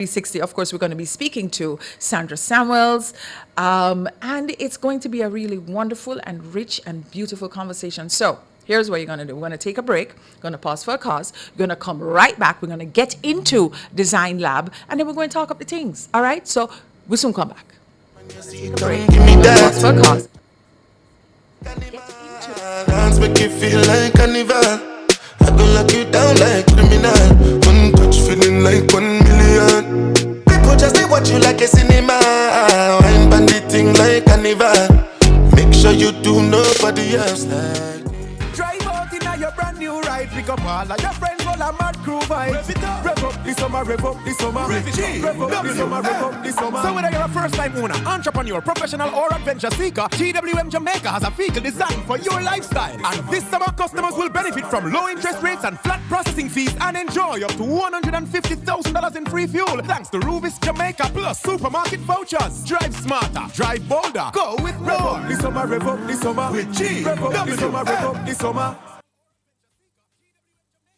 360, of course, we're going to be speaking to Sandra Samuels, and it's going to be a really wonderful and rich and beautiful conversation. So here's what you're going to do. We're going to take a break, going to pause for a cause, we're going to come right back, we're going to get into Design Lab, and then we're going to talk up the things, all right? So we'll soon come back. Take a break, pause for a cause. Dance make you feel like carnival. I go lock you down like criminal. One touch feeling like 1 million. People just they watch you like a cinema. Wine banditing like carnival. Make sure you do nobody else like me. Drive out in your brand new ride. Pick up all of your friends all a mad crew vibe. Rev up this summer, rev up this summer. Rev up this summer, rev up this summer. So whether you're a first time owner, entrepreneur, professional or adventure seeker, GWM Jamaica has a vehicle designed for your lifestyle. And this summer customers will benefit from low interest rates and flat processing fees and enjoy up to $150,000 in free fuel thanks to Rubis Jamaica plus supermarket vouchers. Drive smarter, drive bolder. Go with rev up this summer, rev up this summer. With G, rev up this summer, rev up this summer.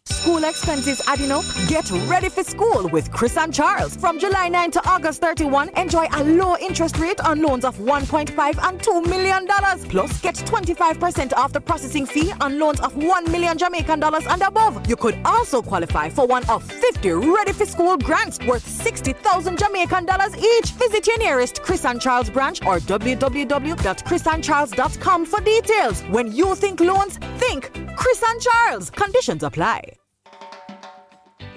School expenses adding up? Get ready for school with Chris and Charles. From July 9 to August 31, enjoy a low interest rate on loans of $1.5 and $2 million. Plus, get 25% off the processing fee on loans of $1 million Jamaican dollars and above. You could also qualify for one of 50 ready for school grants worth 60,000 Jamaican dollars each. Visit your nearest Chris and Charles branch or www.chrisandcharles.com for details. When you think loans, think Chris and Charles. Conditions apply.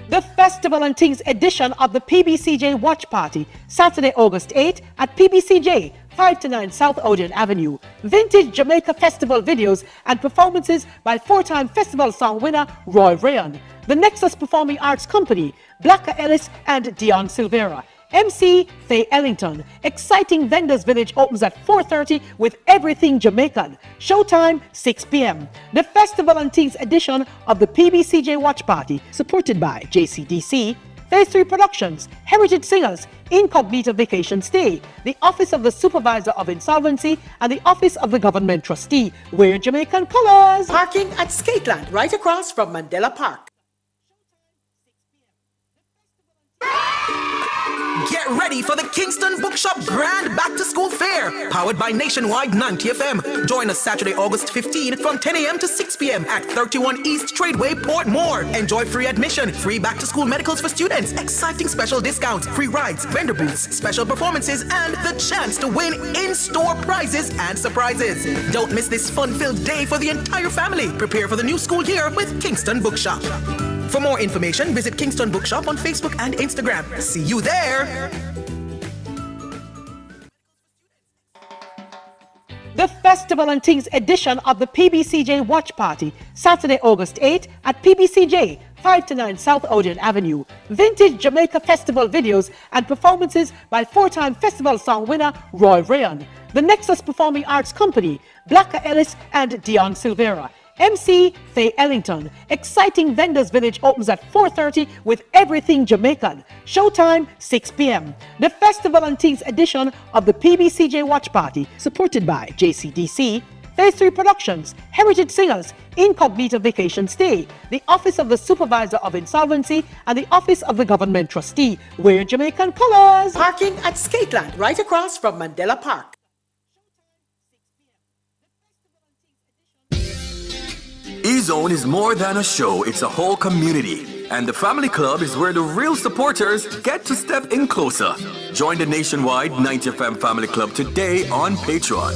The Festival and Things edition of the PBCJ Watch Party, Saturday, August 8 at PBCJ, 5 to 9 South Odeon Avenue. Vintage Jamaica Festival videos and performances by four-time festival song winner Roy Rayon. The Nexus Performing Arts Company, Blacka Ellis and Dion Silvera. MC Faye Ellington. Exciting Vendors Village opens at 4:30 with everything Jamaican. Showtime 6 p.m. The Festival and Things edition of the PBCJ Watch Party, supported by JCDC, Phase 3 Productions, Heritage Singers, Incognito Vacation Stay, the Office of the Supervisor of Insolvency, and the Office of the Government Trustee. Wear Jamaican colors. Parking at Skateland, right across from Mandela Park. Get ready for the Kingston Bookshop Grand Back to School Fair, powered by Nationwide 90 FM. Join us Saturday, August 15 from 10 a.m. to 6 p.m. at 31 East Tradeway, Portmore. Enjoy free admission, free back to school medicals for students, exciting special discounts, free rides, vendor booths, special performances, and the chance to win in-store prizes and surprises. Don't miss this fun-filled day for the entire family. Prepare for the new school year with Kingston Bookshop. For more information, visit Kingston Bookshop on Facebook and Instagram. See you there! The Festival and Things edition of the PBCJ Watch Party, Saturday, August 8 at PBCJ, 5 to 9 South Odeon Avenue. Vintage Jamaica Festival videos and performances by four-time festival song winner Roy Rayon. The Nexus Performing Arts Company, Blacka Ellis and Dion Silvera. MC Faye Ellington. Exciting Vendors Village opens at 4:30 with everything Jamaican. Showtime 6 p.m. The Festival and Things edition of the PBCJ Watch Party, supported by JCDC, Phase 3 Productions, Heritage Singers, Incognito Vacation Stay, the Office of the Supervisor of Insolvency, and the Office of the Government Trustee. Wear Jamaican colors. Parking at Skateland, right across from Mandela Park. E-Zone is more than a show, it's a whole community. And the Family Club is where the real supporters get to step in closer. Join the Nationwide 90 FM Family Club today on Patreon.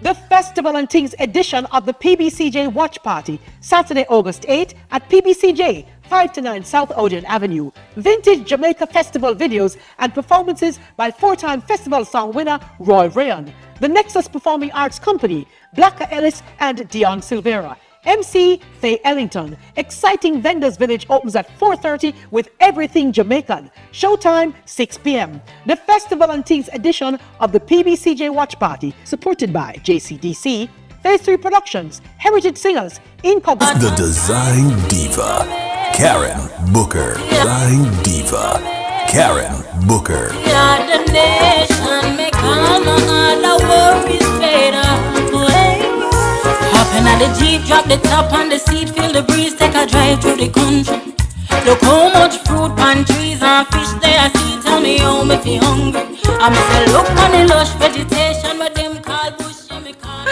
The Festival and Things edition of the PBCJ Watch Party, Saturday, August 8 at PBCJ, 5 to 9 South Odeon Avenue. Vintage Jamaica Festival videos and performances by four-time festival song winner Roy Rayon. The Nexus Performing Arts Company, Blacka Ellis and Dion Silvera. MC Faye Ellington. Exciting Vendors Village opens at 4:30 with everything Jamaican. Showtime 6 p.m. The Festival and Things edition of the PBCJ Watch Party, supported by JCDC, Phase 3 Productions, Heritage Singers, Incognito. The Design Diva, Karen Booker. Design Diva, Karen Booker. The nation may come, all our worries fade away. Up and Then at the Jeep, drop the top on the seat, feel the breeze, take a drive through the country. Look how much fruit, pan trees and fish there I see. Tell me how me feel hungry. I'm say look on the lush vegetation, but them call bush, yeah, me call.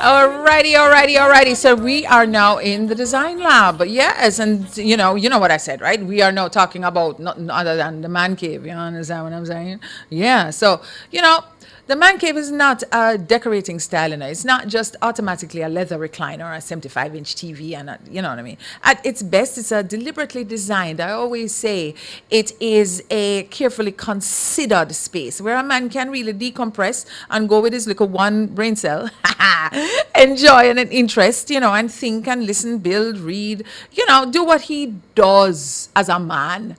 Alrighty. So we are now in the design lab. Yes, and you know what I said, right? We are now talking about nothing other than the man cave. You understand what I'm saying? Yeah. So the man cave is not a decorating style, it's not just automatically a leather recliner or a 75-inch TV, and you know what I mean. At its best, it's a deliberately designed. I always say it is a carefully considered space where a man can really decompress and go with his little one brain cell, enjoy and an interest, and think and listen, build, read, do what he does as a man,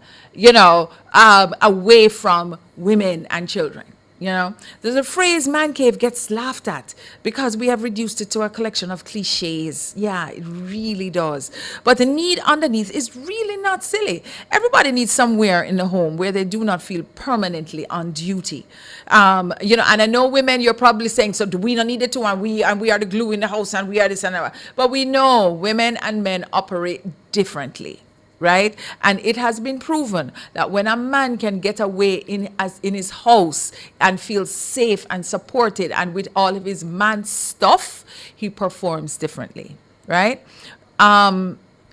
away from women and children. There's a phrase, man cave, gets laughed at because we have reduced it to a collection of cliches. Yeah, it really does. But the need underneath is really not silly. Everybody needs somewhere in the home where they do not feel permanently on duty. And I know women, you're probably saying, so do we not need it too? And we are the glue in the house and we are this and that. But we know women and men operate differently. Right? And it has been proven that when a man can get away in his house and feel safe and supported and with all of his man stuff, he performs differently. Right?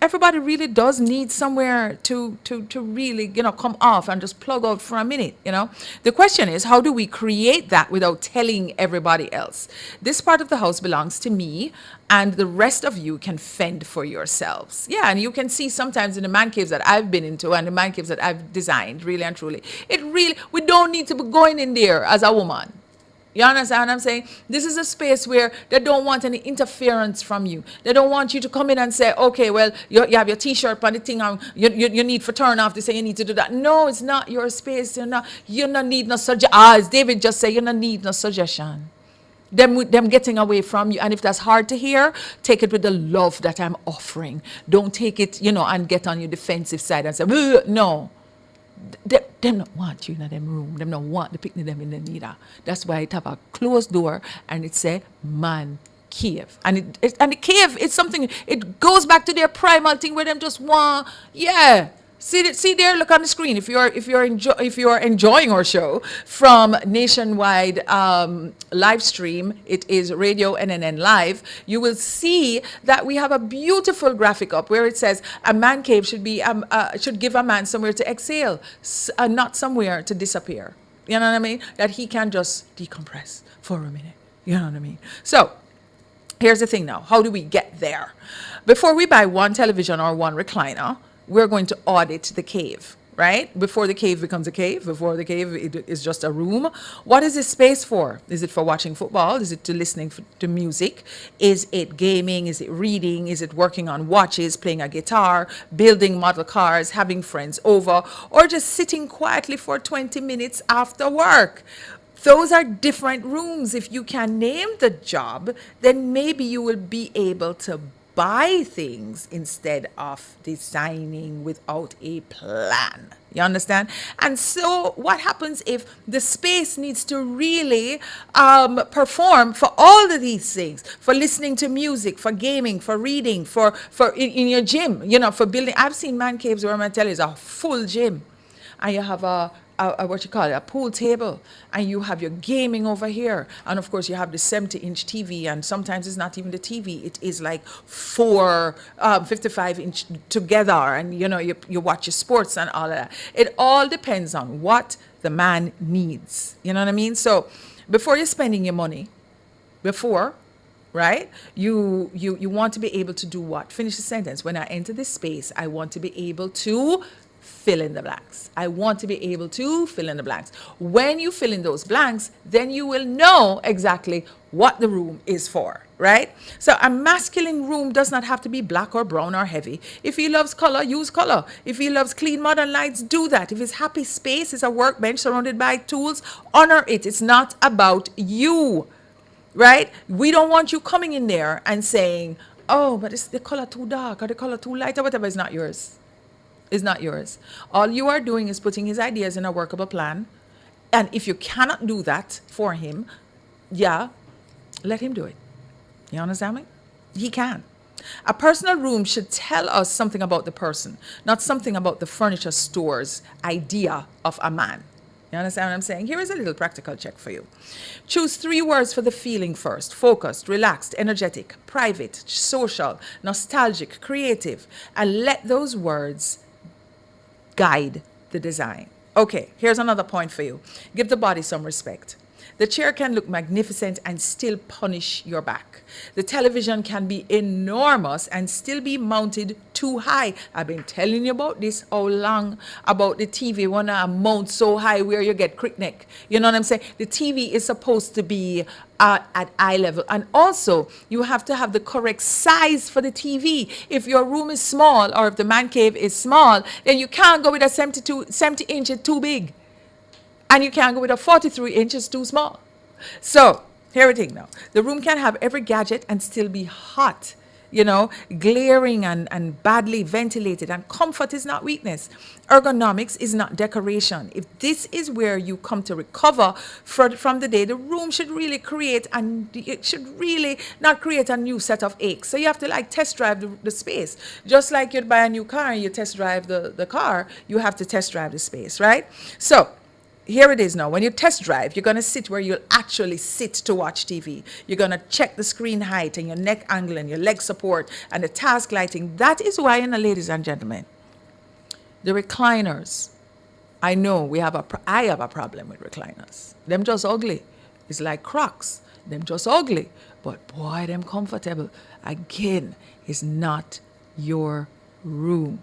Everybody really does need somewhere to really, come off and just plug out for a minute, The question is, how do we create that without telling everybody else? This part of the house belongs to me, and the rest of you can fend for yourselves. Yeah, and you can see sometimes in the man caves that I've been into and the man caves that I've designed, really and truly, we don't need to be going in there as a woman. You understand what I'm saying? This is a space where they don't want any interference from you. They don't want you to come in and say, okay, well, you have your T-shirt on the thing, and you need for turn off. They say you need to do that. No, it's not your space. You not need no suggestion. As David just said, you not need no suggestion. Them getting away from you. And if that's hard to hear, take it with the love that I'm offering. Don't take it, and get on your defensive side and say, no. Them not want you in them room. Them not want the picnic them in the neither. That's why it have a closed door and it say man cave. And the cave, it's something, it goes back to their primal thing where them just want, See there, look on the screen. If you're enjoying our show from nationwide live stream, it is Radio NNN Live. You will see that we have a beautiful graphic up where it says a man cave should give a man somewhere to exhale, not somewhere to disappear. You know what I mean? That he can just decompress for a minute. You know what I mean? So here's the thing now. How do we get there? Before we buy one television or one recliner, we're going to audit the cave, right? Before the cave becomes a cave, before the cave it is just a room. What is this space for? Is it for watching football? Is it to listening to music? Is it gaming? Is it reading? Is it working on watches, playing a guitar, building model cars, having friends over, or just sitting quietly for 20 minutes after work? Those are different rooms. If you can name the job, then maybe you will be able to buy things instead of designing without a plan. You understand? And so what happens if the space needs to really perform for all of these things, for listening to music, for gaming, for reading, for in your gym, for building. I've seen man caves where I'm going to tell you it's a full gym. And you have a pool table, and you have your gaming over here, and of course you have the 70-inch TV, and sometimes it's not even the TV, it is like 4 55-inch together, and you watch your sports and all of that. It all depends on what the man needs. You know what I mean? So before you're spending your money, right? You want to be able to do what? Finish the sentence. When I enter this space, I want to be able to fill in the blanks. I want to be able to fill in the blanks. When you fill in those blanks, then you will know exactly what the room is for, right? So a masculine room does not have to be black or brown or heavy. If he loves color, use color. If he loves clean modern lights, do that. If his happy space is a workbench surrounded by tools, honor it. It's not about you, right? We don't want you coming in there and saying, oh, but it's the color too dark or the color too light or whatever. Is not yours. Is not yours. All you are doing is putting his ideas in a workable plan. And if you cannot do that for him, let him do it. You understand me? He can. A personal room should tell us something about the person, not something about the furniture store's idea of a man. You understand what I'm saying? Here is a little practical check for you. Choose 3 words for the feeling first: focused, relaxed, energetic, private, social, nostalgic, creative, and let those words guide the design. Okay, here's another point for you. Give the body some respect. The chair can look magnificent and still punish your back. The television can be enormous and still be mounted too high. I've been telling you about this how long, about the TV when I mount so high where you get crick neck. You know what I'm saying? The TV is supposed to be at eye level. And also, you have to have the correct size for the TV. If your room is small, or if the man cave is small, then you can't go with a 70 inches too big. And you can't go with a 43 inches too small. So, here it is now. The room can have every gadget and still be hot, glaring and badly ventilated. And comfort is not weakness. Ergonomics is not decoration. If this is where you come to recover from the day, the room should really not create a new set of aches. So you have to test drive the space. Just like you'd buy a new car and you test drive the car, you have to test drive the space, right? So, here it is now. When you test drive, you're going to sit where you'll actually sit to watch TV. You're going to check the screen height and your neck angle and your leg support and the task lighting. That is why, ladies and gentlemen, the recliners, I know I have a problem with recliners. Them just ugly. It's like Crocs. Them just ugly. But boy, them comfortable. Again, it's not your room.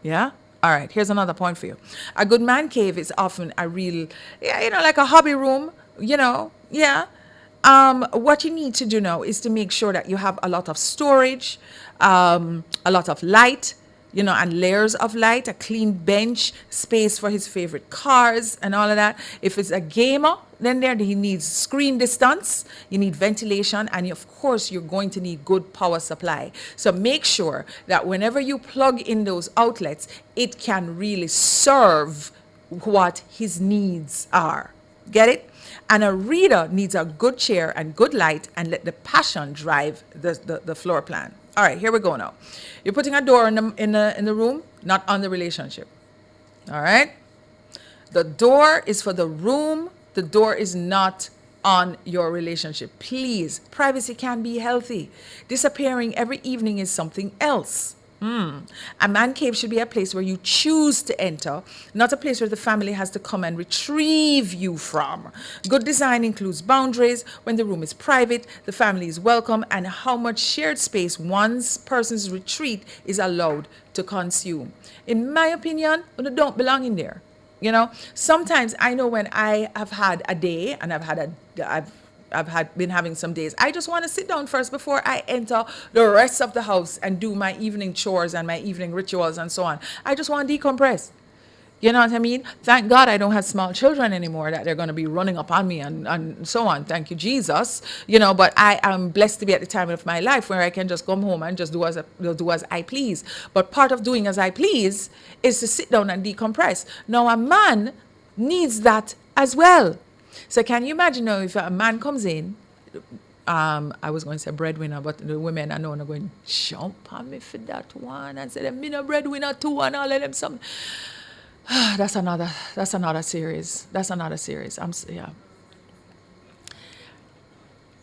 Yeah? All right, here's another point for you. A good man cave is often a real, like a hobby room, yeah. What you need to do now is to make sure that you have a lot of storage, a lot of light, and layers of light, a clean bench, space for his favorite cars and all of that. If it's a gamer, then he needs screen distance, you need ventilation, and of course you're going to need good power supply. So make sure that whenever you plug in those outlets, it can really serve what his needs are. Get it? And a reader needs a good chair and good light, and let the passion drive the floor plan. All right, here we go now. You're putting a door in the room, not on the relationship. All right? The door is for the room. The door is not on your relationship. Please, privacy can be healthy. Disappearing every evening is something else. A man cave should be a place where you choose to enter, not a place where the family has to come and retrieve you from. Good design includes boundaries. When the room is private, the family is welcome, and how much shared space one person's retreat is allowed to consume. In my opinion, you don't belong in there. Sometimes I know when I have had a day, and I've been having some days, I just want to sit down first before I enter the rest of the house and do my evening chores and my evening rituals and so on. I just want to decompress. You know what I mean? Thank God I don't have small children anymore that they're going to be running up on me and so on. Thank you, Jesus. But I am blessed to be at the time of my life where I can just come home and just do as I please. But part of doing as I please is to sit down and decompress. Now, a man needs that as well. So can you imagine now if a man comes in, I was going to say breadwinner, but the women I know are going to jump on me for that one and say, I'm a breadwinner too and all of them something. That's another series. Yeah.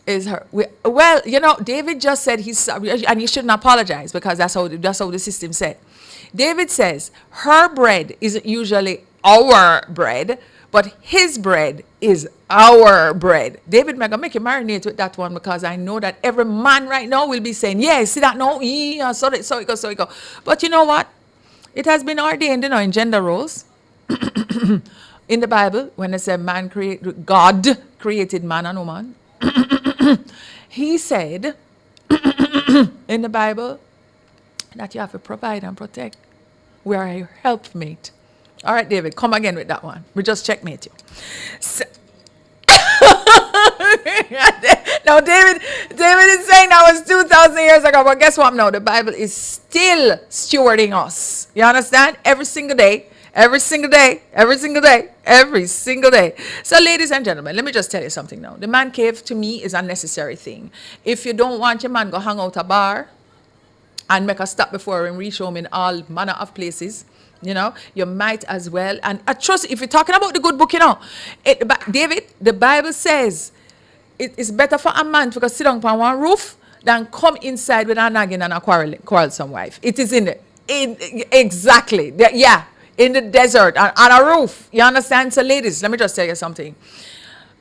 Is her well, David just said he's sorry, and he shouldn't apologize because that's how the system said. David says her bread isn't usually our bread, but his bread is our bread. David, I'm gonna make you marinate with that one because I know that every man right now will be saying, yeah, see that no, yeah, so it go. But you know what? It has been ordained, in gender roles. In the Bible, when it said God created man and woman, he said in the Bible that you have to provide and protect. We are a helpmate. All right, David, come again with that one. We just checkmate you. So, now, David is saying that was 2,000 years ago, but guess what? No, the Bible is still stewarding us. You understand? Every single day, Every single day, every single day, every single day. So, ladies and gentlemen, let me just tell you something now. The man cave to me is a necessary thing. If you don't want your man go hang out a bar and make a stop before him reach home in all manner of places, you might as well. And I trust, if you're talking about the good book, David, the Bible says it is better for a man to go sit down on one roof than come inside with a nagging and a quarrelsome wife. It is exactly, in the desert, on a roof. You understand? So, ladies, let me just tell you something.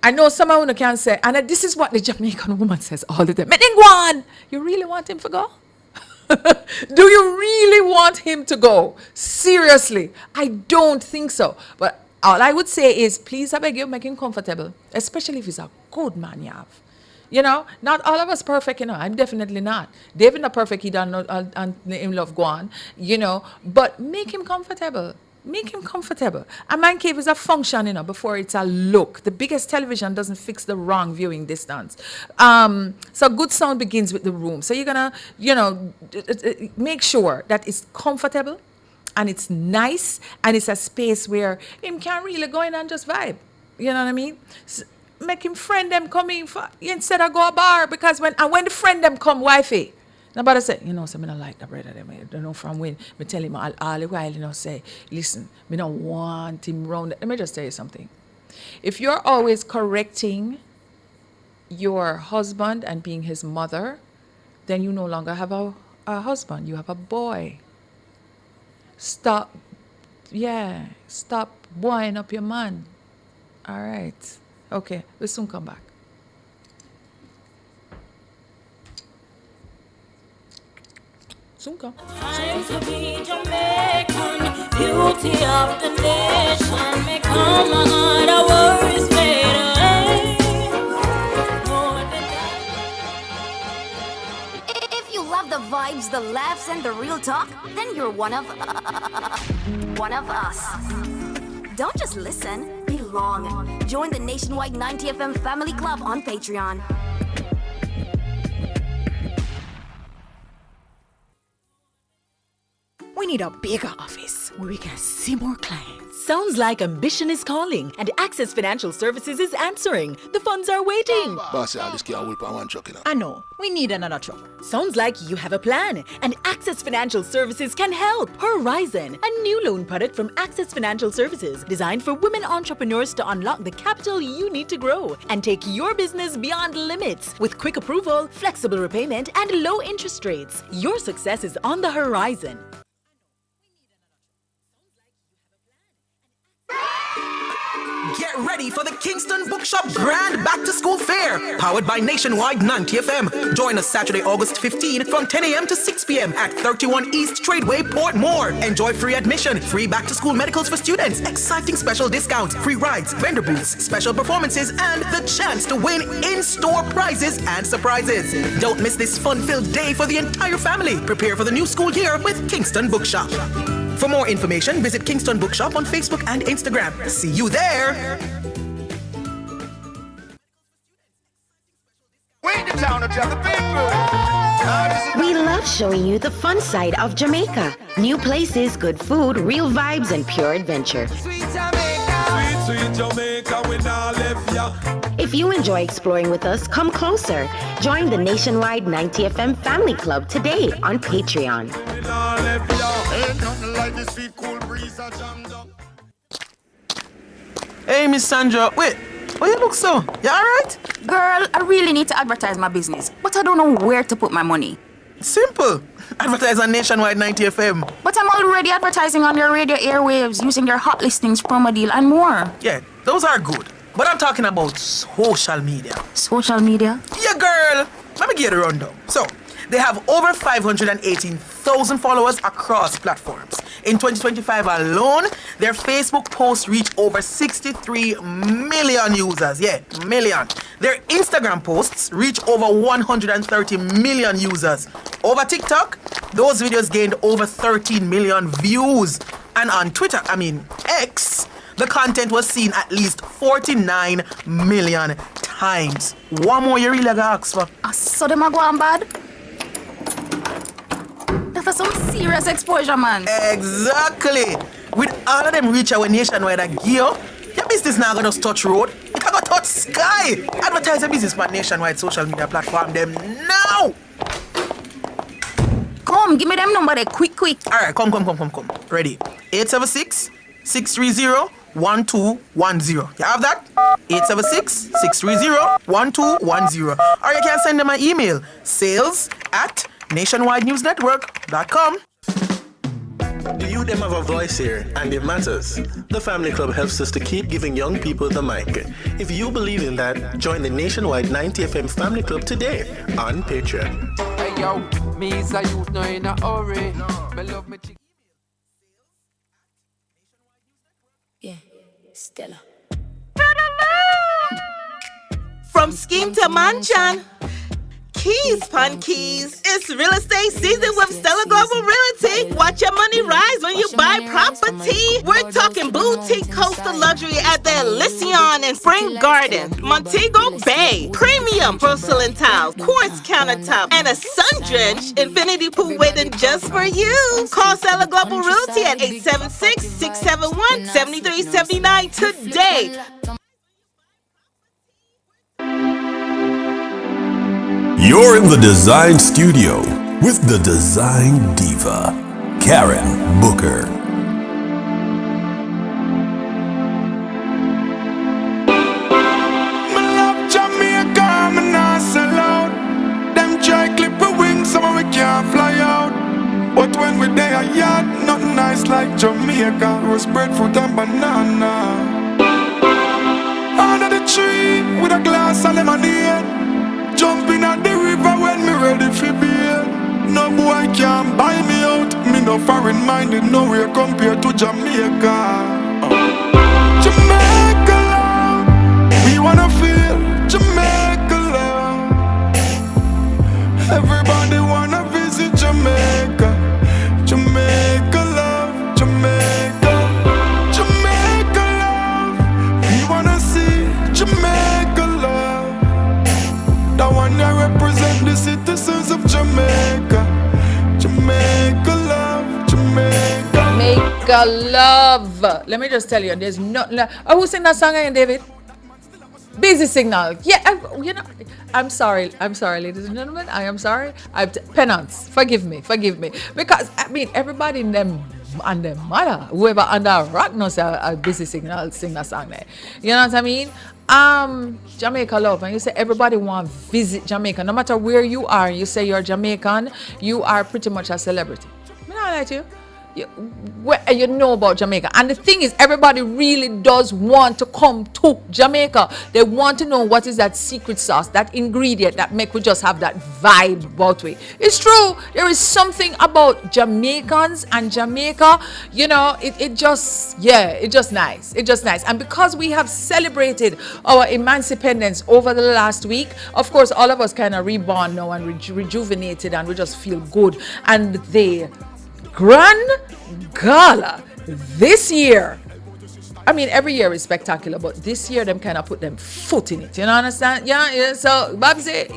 I know someone who can say, and this is what the Jamaican woman says all the time. "Me didn't go on." You really want him to go? Do you really want him to go? Seriously, I don't think so. But all I would say is, please, I beg you, make him comfortable, especially if he's a good man you have. Not all of us perfect, I'm definitely not. David not perfect, he don't know, and him love go on, but make him comfortable. Make him comfortable. A man cave is a function, before it's a look. The biggest television doesn't fix the wrong viewing distance. So good sound begins with the room. So you're gonna, make sure that it's comfortable and it's nice and it's a space where him can really go in and just vibe. You know what I mean? Make him friend them coming instead of go a bar, because when the friend them come, wifey. Nobody say, so me not like the brother them. I don't know from when. Me tell him all the while, say, listen, me don't want him round. Let me just tell you something. If you're always correcting your husband and being his mother, then you no longer have a husband. You have a boy. Stop boying up your man. All right. Okay, we'll soon come back. Soon come. Time to be Jamaican, beauty of the nation. Make all my other worries fade away. If you love the vibes, the laughs, and the real talk, then you're one of us. Don't just listen, belong. Join the nationwide 90 FM Family Club on Patreon. We need a bigger office where we can see more clients. Sounds like ambition is calling and Access Financial Services is answering. The funds are waiting. Boss, this can't hold on one truck, I know. We need another truck. Sounds like you have a plan and Access Financial Services can help. Horizon, a new loan product from Access Financial Services designed for women entrepreneurs to unlock the capital you need to grow and take your business beyond limits. With quick approval, flexible repayment, and low interest rates, your success is on the horizon. Get ready for the Kingston Bookshop Grand Back to School Fair, powered by Nationwide 90 FM. Join us Saturday, August 15 from 10 a.m. to 6 p.m. at 31 East Tradeway, Portmore. Enjoy free admission, free back to school medicals for students, exciting special discounts, free rides, vendor booths, special performances, and the chance to win in-store prizes and surprises. Don't miss this fun-filled day for the entire family. Prepare for the new school year with Kingston Bookshop. For more information, visit Kingston Bookshop on Facebook and Instagram. See you there! We love showing you the fun side of Jamaica. New places, good food, real vibes, and pure adventure. Sweet Jamaica, we not left ya. If you enjoy exploring with us, come closer. Join the Nationwide 90 FM Family Club today on Patreon. Hey, Miss Sandra, wait, why you look so? You alright? Girl, I really need to advertise my business, but I don't know where to put my money. Simple. Advertise on Nationwide 90 FM. But I'm already advertising on your radio airwaves using your hot listings, promo deal, and more. Yeah, those are good. But I'm talking about social media. Social media? Yeah, girl. Let me get a rundown. So, they have over 518,000 followers across platforms. In 2025 alone, their Facebook posts reached over 63 million users. Yeah, million. Their Instagram posts reach over 130 million users. Over TikTok, those videos gained over 13 million views. And on Twitter, X, the content was seen at least 49 million times. One more you really gotta ask for. So them a go on bad? That's some serious exposure, man. Exactly. With all of them reach our nationwide at gear, your business now gonna just touch road. It can go touch sky. Advertise your business on nationwide social media platform them now. Come, give me them number there, quick. Alright, come. Ready? 876-630-1210. You have that? 876-630-1210. Or you can send them an email. sales@nationwidenewsnetwork.com. The youth them have a voice here, and it matters. The Family Club helps us to keep giving young people the mic. If you believe in that, join the nationwide 90 FM Family Club today on Patreon. Hey yo, me is a youth, no in a hurry. Me love me chick. Yeah, Stella. From scheme to mansion. Keys, pun keys. It's real estate season with Stella Global Realty. Watch your money rise when you buy property. We're talking boutique coastal luxury at the Elysion in Spring Garden, Montego Bay, premium porcelain tiles, quartz countertop, and a sun-drenched infinity pool waiting just for you. Call Stella Global Realty at 876-671-7379 today. You're in the Design Studio with the Design Diva, Karen Booker. Me love Jamaica, me not sell out. Them try clip a wing, some we can't fly out. But when we there, yard, nothing nice like Jamaica. Roast breadfruit and banana. Under the tree with a glass of lemonade. Jumping at the river when me ready for beer. No boy can buy me out. Me no foreign minded, nowhere compared to Jamaica. Jamaica love, we wanna feel Jamaica love. Everybody wanna visit Jamaica. Jamaica love, Jamaica. Jamaica love, we wanna see Jamaica love. That one that represent the citizens of Jamaica. Jamaica love, Jamaica. Jamaica love. Let me just tell you, there's nothing. Oh, who sang that song again, David? Busy Signal. Yeah, I'm sorry, ladies and gentlemen. I am sorry. Penance. Forgive me. Because I mean, everybody in them and their mother, whoever under a rock knows a Busy Signal sing that song there. You know what I mean? Jamaica love, and you say everybody want to visit Jamaica. No matter where you are, you say you're Jamaican, you are pretty much a celebrity. I don't like you. You know about Jamaica, and the thing is, everybody really does want to come to Jamaica. They want to know what is that secret sauce, that ingredient that make we just have that vibe about it. It's true, there is something about Jamaicans and Jamaica, you know, it just nice. And because we have celebrated our emancipation over the last week, of course, all of us kind of reborn now and rejuvenated, and we just feel good. And the Grand Gala this year, I mean, every year is spectacular, but this year them kind of put them foot in it. You know, understand? Yeah. So Babsy,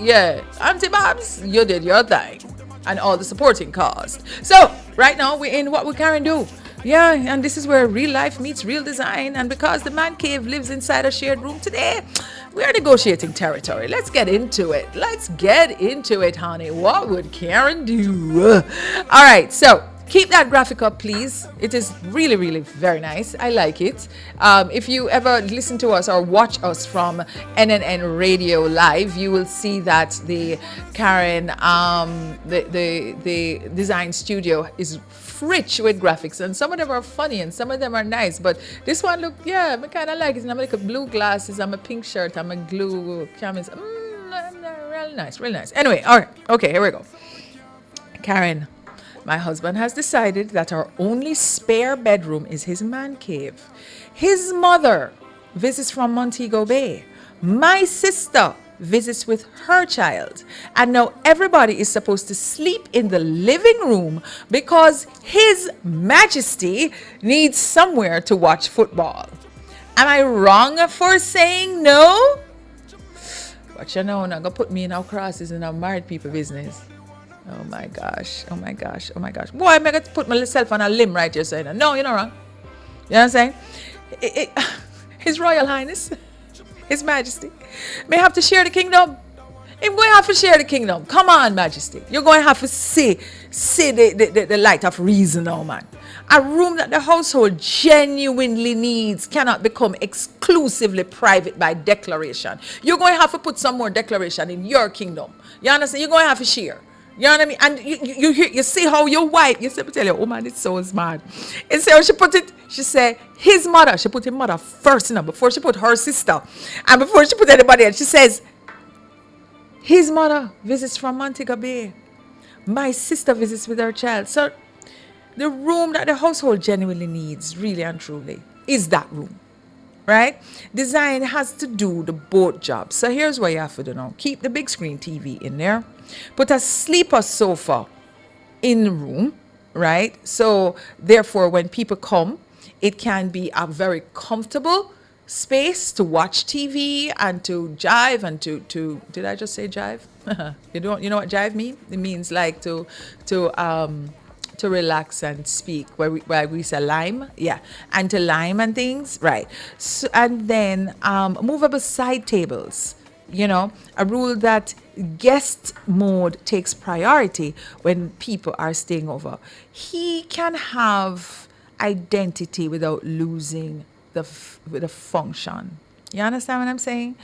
Auntie Babs, you did your thing, and all the supporting cast. So right now we're in what we can do. Yeah, and this is where real life meets real design. And because the man cave lives inside a shared room today, we are negotiating territory. Let's get into it, honey. What would Karen do? All right, so keep that graphic up, please. It is really, really very nice. I like it. If you ever listen to us or watch us from NNN Radio Live, you will see that the Karen, the design studio is rich with graphics, and some of them are funny and some of them are nice, but this one look, I kind of like it. I'm like a blue glasses, I'm a pink shirt, I'm a glue camis. Real nice. Anyway, all right, okay, here we go. Karen, my husband has decided that our only spare bedroom is his man cave. His mother visits from Montego Bay. My sister visits with her child. And now everybody is supposed to sleep in the living room because His Majesty needs somewhere to watch football. Am I wrong for saying no? But you know, not gonna put me in our crosses in our married people business. Oh my gosh. Boy, I'm going to put myself on a limb right here saying, no, you're not wrong. You know what I'm saying? His Royal Highness, His Majesty, may have to share the kingdom. Him going to have to share the kingdom. Come on, Majesty. You're going to have to see the light of reason now, man. A room that the household genuinely needs cannot become exclusively private by declaration. You're going to have to put some more declaration in your kingdom. You understand? You're going to have to share. You know what I mean? And you see how your wife, you see, tell you, oh man, it's so smart. And so she put it, she said, his mother, she put his mother first, you know, before she put her sister. And before she put anybody else, she says, his mother visits from Montego Bay. My sister visits with her child. So the room that the household genuinely needs, really and truly, is that room. Right? Design has to do the both jobs. So here's what you have to do now. Keep the big screen TV in there. Put a sleeper sofa in the room. Right? So therefore, when people come, it can be a very comfortable space to watch TV and to jive and to did I just say jive? You know what jive means? It means like to relax and speak where we say lime, yeah, and to lime and things, right? So, and then movable side tables, you know, a rule that guest mode takes priority when people are staying over. He can have identity without losing the function. You understand what I'm saying?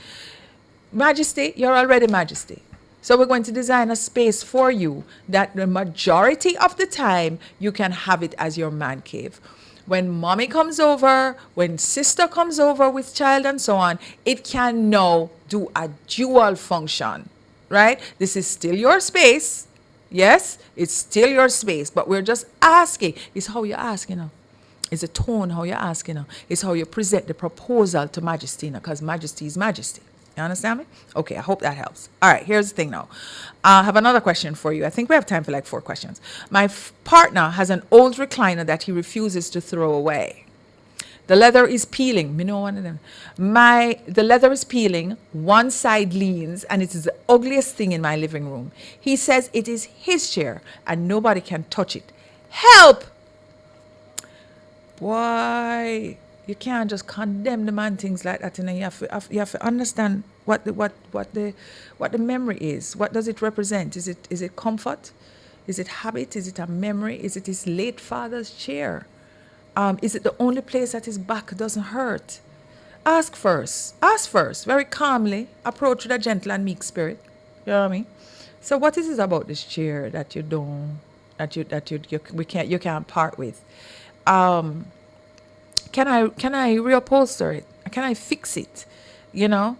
Majesty, you're already Majesty. So we're going to design a space for you that the majority of the time you can have it as your man cave. When mommy comes over, when sister comes over with child and so on, it can now do a dual function, right? This is still your space. Yes, it's still your space, but we're just asking. It's how you ask, you know. It's a tone how you ask, you know. It's how you present the proposal to Majesty, you know, because Majesty is Majesty. You understand me? Okay, I hope that helps. All right, here's the thing now. I have another question for you. I think we have time for like 4 questions. My partner has an old recliner that he refuses to throw away. The leather is peeling. Me know one of them. The leather is peeling. One side leans, and it is the ugliest thing in my living room. He says it is his chair, and nobody can touch it. Help! Why? You can't just condemn the man things like that. You know, you have to understand what the memory is. What does it represent? Is it comfort? Is it habit? Is it a memory? Is it his late father's chair? Is it the only place that his back doesn't hurt? Ask first. Very calmly. Approach with a gentle and meek spirit. You know what I mean? So what is it about this chair that you can't part with? Can I reupholster it? Can I fix it? You know,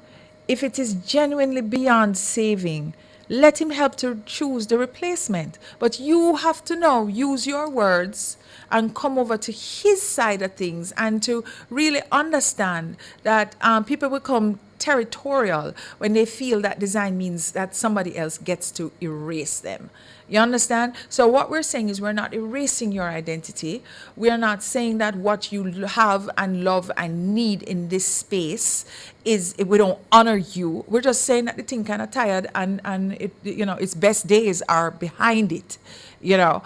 if it is genuinely beyond saving, let him help to choose the replacement. But you have to now use your words and come over to his side of things and to really understand that people become territorial when they feel that design means that somebody else gets to erase them. You understand? So what we're saying is we're not erasing your identity. We are not saying that what you have and love and need in this space is we don't honor you. We're just saying that the thing kind of tired and it, you know, its best days are behind it. You know,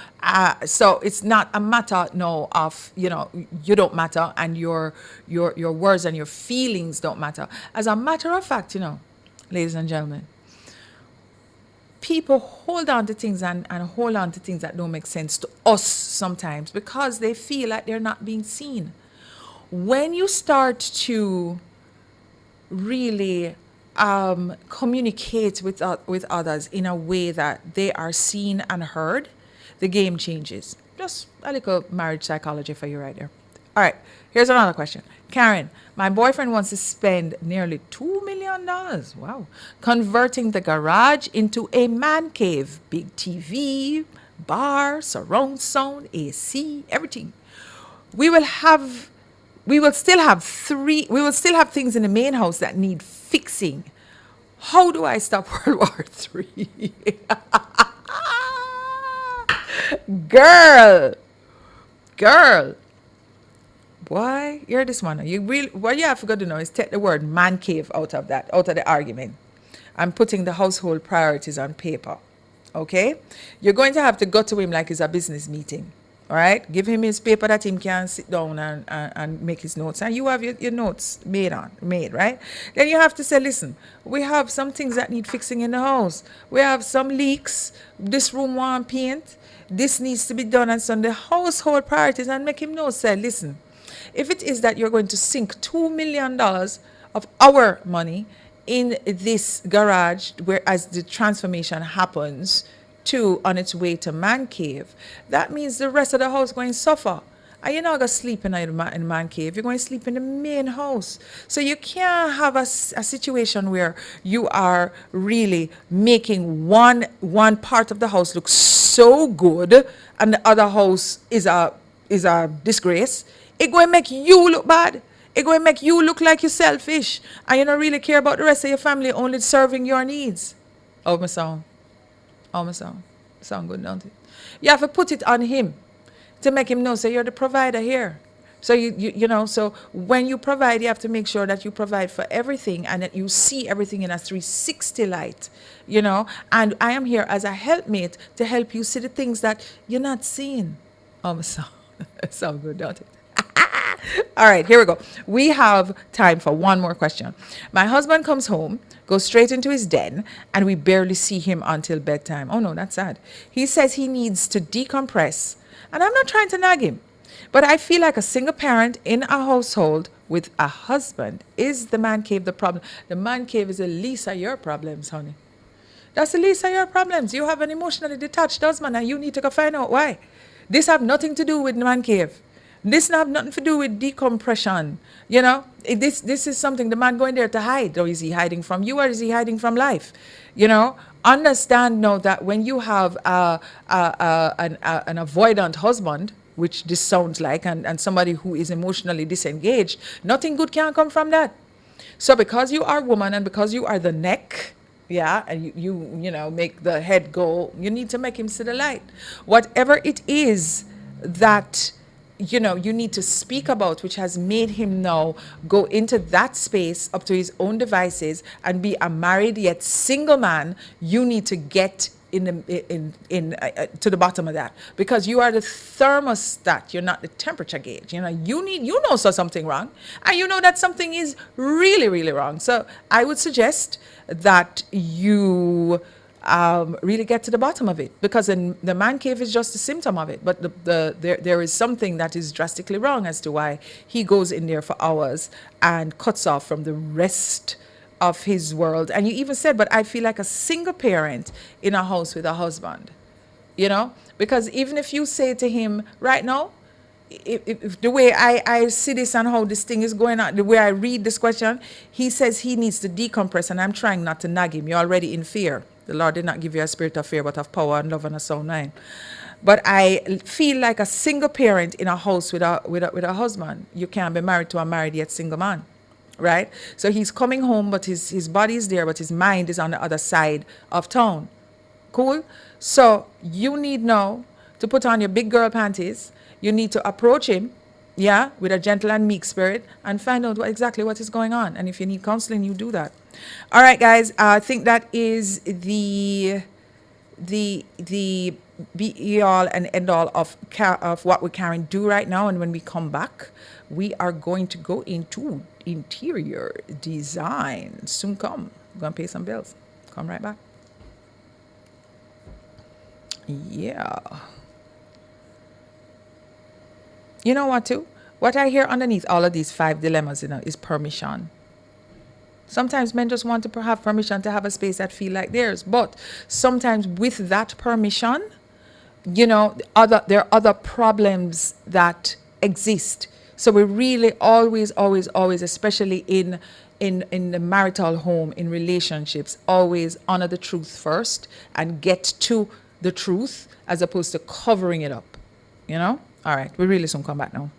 so it's not a matter now of, you know, you don't matter and your words and your feelings don't matter. As a matter of fact, you know, ladies and gentlemen, people hold on to things and hold on to things that don't make sense to us sometimes because they feel like they're not being seen. When you start to really communicate with others in a way that they are seen and heard, the game changes. Just a little marriage psychology for you right there. All right, here's another question. Karen, my boyfriend wants to spend nearly $2 million, wow, converting the garage into a man cave. Big TV, bar, surround sound, AC, everything. We will still have things in the main house that need fixing. How do I stop World War III? Girl, boy, you're this one. What you have to go to know is take the word man cave out of the argument. I'm putting the household priorities on paper. Okay? You're going to have to go to him like it's a business meeting. All right, give him his paper that him can sit down and make his notes, and you have your notes made, right? Then you have to say, listen, we have some things that need fixing in the house. We have some leaks. This room want paint. This needs to be done, and some the household priorities, and make him know. Say, listen, if it is that you're going to sink $2 million of our money in this garage, where as the transformation happens to on its way to man cave, that means the rest of the house going to suffer. And you're not going to sleep in the man cave. You're going to sleep in the main house. So you can't have a situation where you are really making one part of the house look so good and the other house is a disgrace. It's going to make you look bad. It's going to make you look like you're selfish. And you don't really care about the rest of your family, only serving your needs. Oh, my son. Oh, my son. Sound good, don't it? You have to put it on him to make him know, so you're the provider here. So you know, so when you provide, you have to make sure that you provide for everything and that you see everything in a 360 light, you know. And I am here as a helpmate to help you see the things that you're not seeing. Oh, my son. Sound good, don't it? All right, here we go. We have time for one more question. My husband comes home, goes straight into his den, and we barely see him until bedtime. Oh, no, that's sad. He says he needs to decompress, and I'm not trying to nag him, but I feel like a single parent in a household with a husband. Is the man cave the problem? The man cave is the least of your problems, honey. That's the least of your problems. You have an emotionally detached husband, and you need to go find out why. This have nothing to do with the man cave. This have nothing to do with decompression. You know, this is something the man going there to hide. Or is he hiding from you, or is he hiding from life? You know, understand now that when you have an avoidant husband, which this sounds like, and somebody who is emotionally disengaged, nothing good can come from that. So because you are a woman and because you are the neck, yeah, and you know, make the head go, you need to make him see the light. Whatever it is that, you know, you need to speak about, which has made him now go into that space up to his own devices and be a married yet single man, you need to get to the bottom of that, because you are the thermostat. You're not the temperature gauge. You know, you know something wrong, and you know that something is really, really wrong. So I would suggest that you really get to the bottom of it, because the man cave is just a symptom of it, but there is something that is drastically wrong as to why he goes in there for hours and cuts off from the rest of his world. And you even said, but I feel like a single parent in a house with a husband, you know, because even if you say to him right now, if the way I see this and how this thing is going on, the way I read this question, he says he needs to decompress, and I'm trying not to nag him. You're already in fear. The Lord did not give you a spirit of fear, but of power and love and a sound mind. But I feel like a single parent in a house with a husband. You can't be married to a married yet single man, right? So he's coming home, but his body is there, but his mind is on the other side of town. Cool? So you need now to put on your big girl panties. You need to approach him, yeah, with a gentle and meek spirit, and find out exactly what is going on. And if you need counseling, you do that. All right, guys. I think that is the be all and end all of what we can do right now. And when we come back, we are going to go into interior design. Soon come. We're going to pay some bills. Come right back. Yeah. You know what, too? What I hear underneath all of these 5 dilemmas, you know, is permission. Sometimes men just want to have permission to have a space that feel like theirs. But sometimes with that permission, you know, there are other problems that exist. So we really always, especially in the marital home, in relationships, always honor the truth first and get to the truth as opposed to covering it up, you know? All right, we really soon come back now.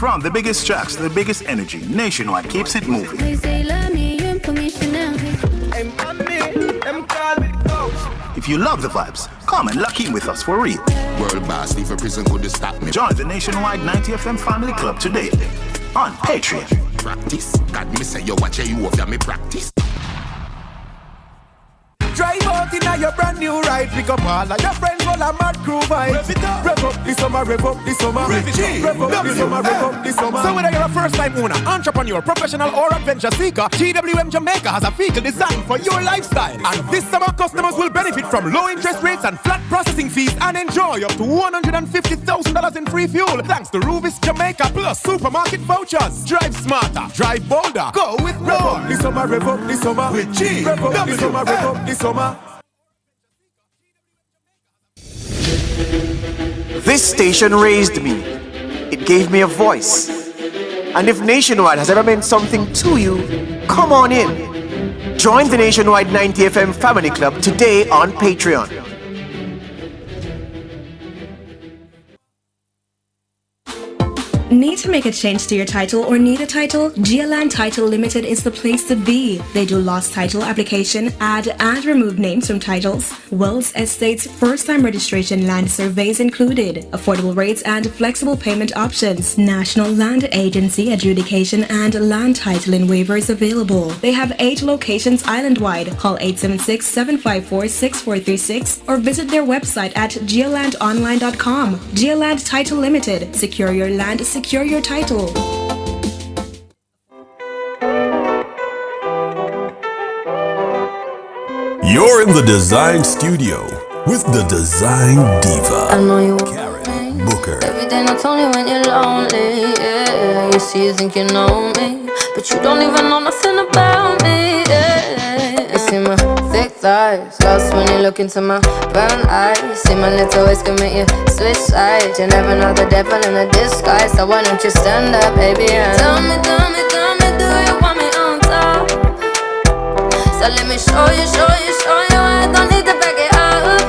From the biggest tracks to the biggest energy, Nationwide keeps it moving. If you love the vibes, come and lock in with us for real. World boss, leave a prison could stop me. Join the Nationwide 90 FM Family Club today on Patreon. Practice. God me say you watch you over me practice. Drive out in your brand new ride. Pick up all of your friends while a mad crew vibe. Rev up this summer, rev up this summer. Rev up this summer, rev up this summer. So whether you're a first-time owner, entrepreneur, professional or adventure seeker, GWM Jamaica has a vehicle designed for your lifestyle. And this summer, customers will benefit from low interest rates and flat processing fees and enjoy up to $150,000 in free fuel thanks to Rubis Jamaica plus supermarket vouchers. Drive smarter, drive bolder. Go with rev up this summer, rev up this summer. With G. Rev up this summer, rev up this summer. This station raised me. It gave me a voice. And if Nationwide has ever meant something to you, come on in. Join the Nationwide 90 FM Family Club today on Patreon. Need to make a change to your title or need a title? GLand Title Limited is the place to be. They do lost title application, add and remove names from titles, wills, estates, first-time registration, land surveys included, affordable rates and flexible payment options, National Land Agency adjudication and land titling waivers available. They have 8 locations island-wide. Call 876-754-6436 or visit their website at geolandonline.com. GLand Title Limited. Secure your land, secure your title. You're in the Dezign studio with the Dezign Diva, I know you Karen Booker. every day, not only when you're lonely. Yeah, you see, you think you know me, but you don't even know nothing about me. Yeah, you see my thick thighs, lost when you look into my brown eyes. See my little ways can make you switch sides. You never know the devil in a disguise, so why don't you stand up, baby? And tell me, do you want me on top? So let me show you. I don't need to back it up.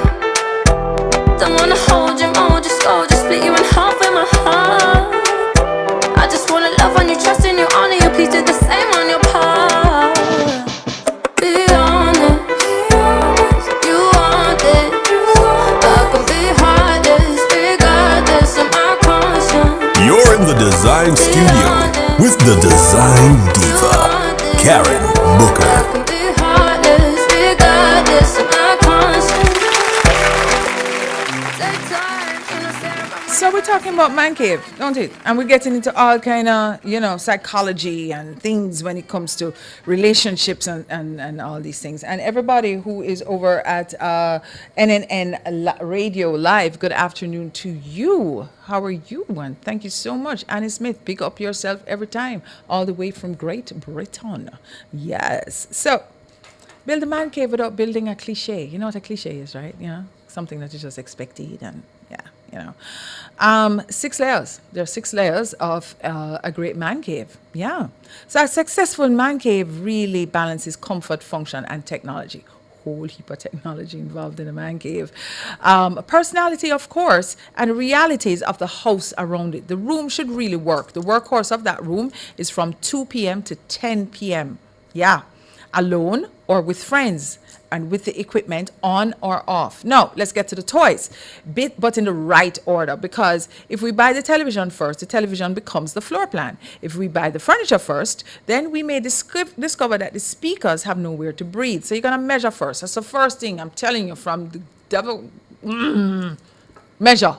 Don't wanna hold you, mold you slow, just split you in half with my heart. I just wanna love on you, trust in you, honor you, please do the same on your part. Be honest, you want it. I can be heartless, regardless of my conscience. You're in the Dezign studio with the Dezign Diva, Karen Booker. So we're talking about man cave, don't it? And we're getting into all kind of, psychology and things when it comes to relationships and all these things. And everybody who is over at NNN Radio Live, good afternoon to you. How are you, one? Thank you so much. Annie Smith, pick up yourself every time, all the way from Great Britain. Yes. So, build a man cave without building a cliche. You know what a cliche is, right? Something that is just expected and, 6 layers. There are 6 layers of a great man cave. Yeah. So a successful man cave really balances comfort, function, and technology. Whole heap of technology involved in a man cave. Personality, of course, and realities of the house around it. The room should really work. The workhorse of that room is from 2 p.m. to 10 p.m. Yeah. Alone or with friends, and with the equipment on or off. Now, let's get to the toys, but in the right order, because if we buy the television first, the television becomes the floor plan. If we buy the furniture first, then we may discover that the speakers have nowhere to breathe. So you're going to measure first. That's the first thing I'm telling you from the devil. Measure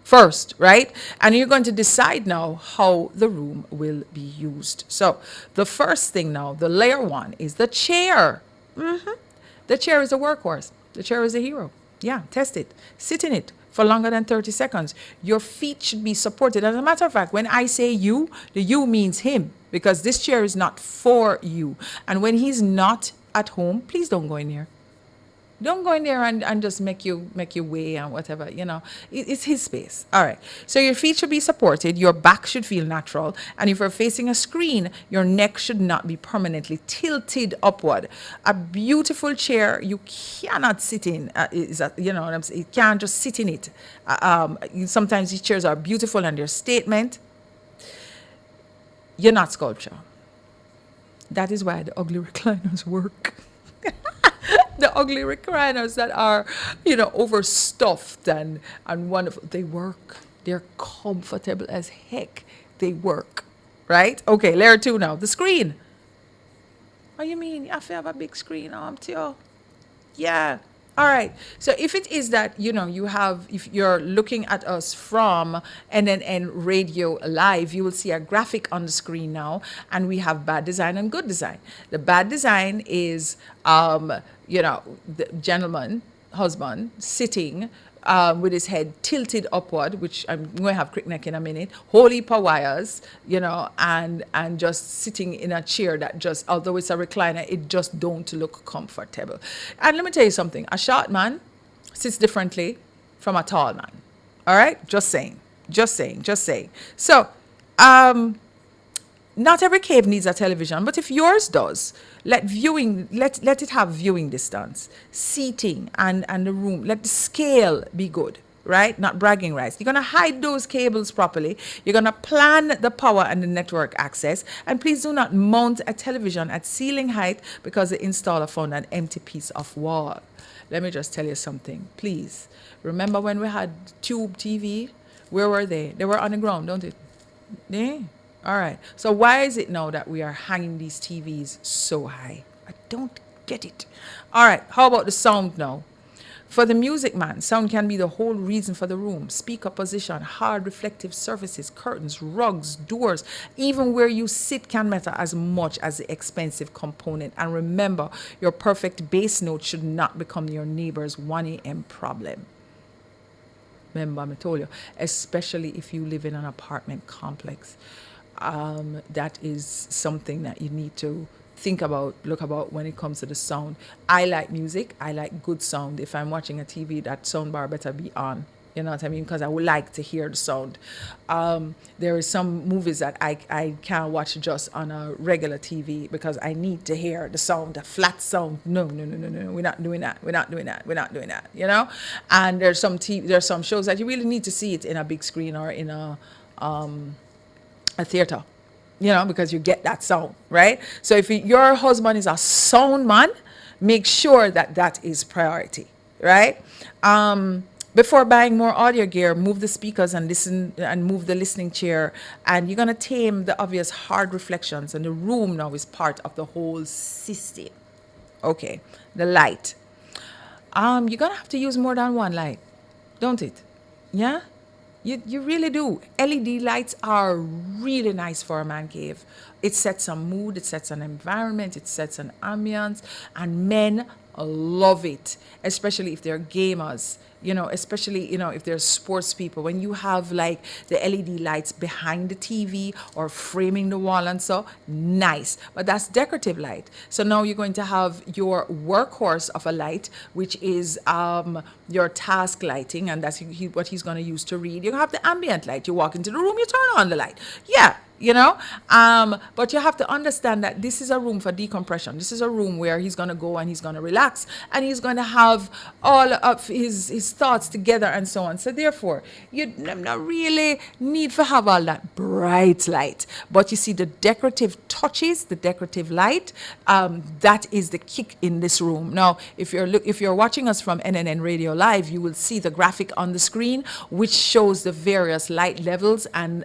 first, right? And you're going to decide now how the room will be used. So the first thing now, the layer 1, is the chair. The chair is a workhorse. The chair is a hero. Yeah, test it. Sit in it for longer than 30 seconds. Your feet should be supported. As a matter of fact, when I say you, the you means him, because this chair is not for you. And when he's not at home, please don't go in here. Don't go in there and just make you way and whatever, It's his space. All right. So your feet should be supported. Your back should feel natural. And if you're facing a screen, your neck should not be permanently tilted upward. A beautiful chair you cannot sit in. You can't just sit in it. Sometimes these chairs are beautiful and they're statement. you're not sculpture. That is why the ugly recliners work. The ugly recliners that are, overstuffed and wonderful, they work. They're comfortable as heck. They work, right? Okay, layer 2 now, the screen. What you mean? You have to have a big screen, too. Yeah. All right. So if it is that, if you're looking at us from NNN Radio Live, you will see a graphic on the screen now, and we have bad design and good design. The bad design is, the gentleman, husband, sitting with his head tilted upward, which I'm going to have quick neck in a minute, holy wires, and just sitting in a chair that just, although it's a recliner, it just don't look comfortable. And let me tell you something, a short man sits differently from a tall man. All right? Just saying. So, not every cave needs a television, but if yours does, let it have viewing distance, seating, and the room. Let the scale be good, right? Not bragging rights. You're gonna hide those cables properly. You're gonna plan the power and the network access. And please do not mount a television at ceiling height because the installer found an empty piece of wall. Let me just tell you something, please. Remember when we had tube TV? Where were they? They were on the ground, don't it? Yeah. All right. So why is it now that we are hanging these TVs so high? I don't get it. All right. How about the sound now? For the music man, sound can be the whole reason for the room. Speaker position, hard reflective surfaces, curtains, rugs, doors, even where you sit can matter as much as the expensive component. And remember, your perfect bass note should not become your neighbor's 1 a.m. problem. Remember, I told you, especially if you live in an apartment complex. That is something that you need to look about when it comes to the sound. I like music. I like good sound. If I'm watching a TV, that sound bar better be on. You know what I mean? Because I would like to hear the sound. There is some movies that I can't watch just on a regular TV because I need to hear the sound, the flat sound. No. We're not doing that. You know? And there's some shows that you really need to see it in a big screen or in a theater, because you get that sound, right? So if your husband is a sound man, make sure that is priority, right? Before buying more audio gear, move the speakers and listen, and move the listening chair, and you're gonna tame the obvious hard reflections. And the room now is part of the whole system. Okay, the light. You're gonna have to use more than one light, don't it? Yeah. You really do. LED lights are really nice for a man cave. It sets a mood, it sets an environment, it sets an ambience, and men love it, especially if they're gamers. Especially, if they're sports people, when you have like the LED lights behind the TV or framing the wall and so, nice. But that's decorative light. So now you're going to have your workhorse of a light, which is your task lighting, and that's what he's going to use to read. You have the ambient light. You walk into the room, you turn on the light. Yeah. But you have to understand that this is a room for decompression. This is a room where he's going to go and he's going to relax and he's going to have all of his thoughts together and so on. So therefore, you not really need to have all that bright light. But you see the decorative touches, the decorative light, that is the kick in this room. Now, if you're watching us from NNN Radio Live, you will see the graphic on the screen, which shows the various light levels and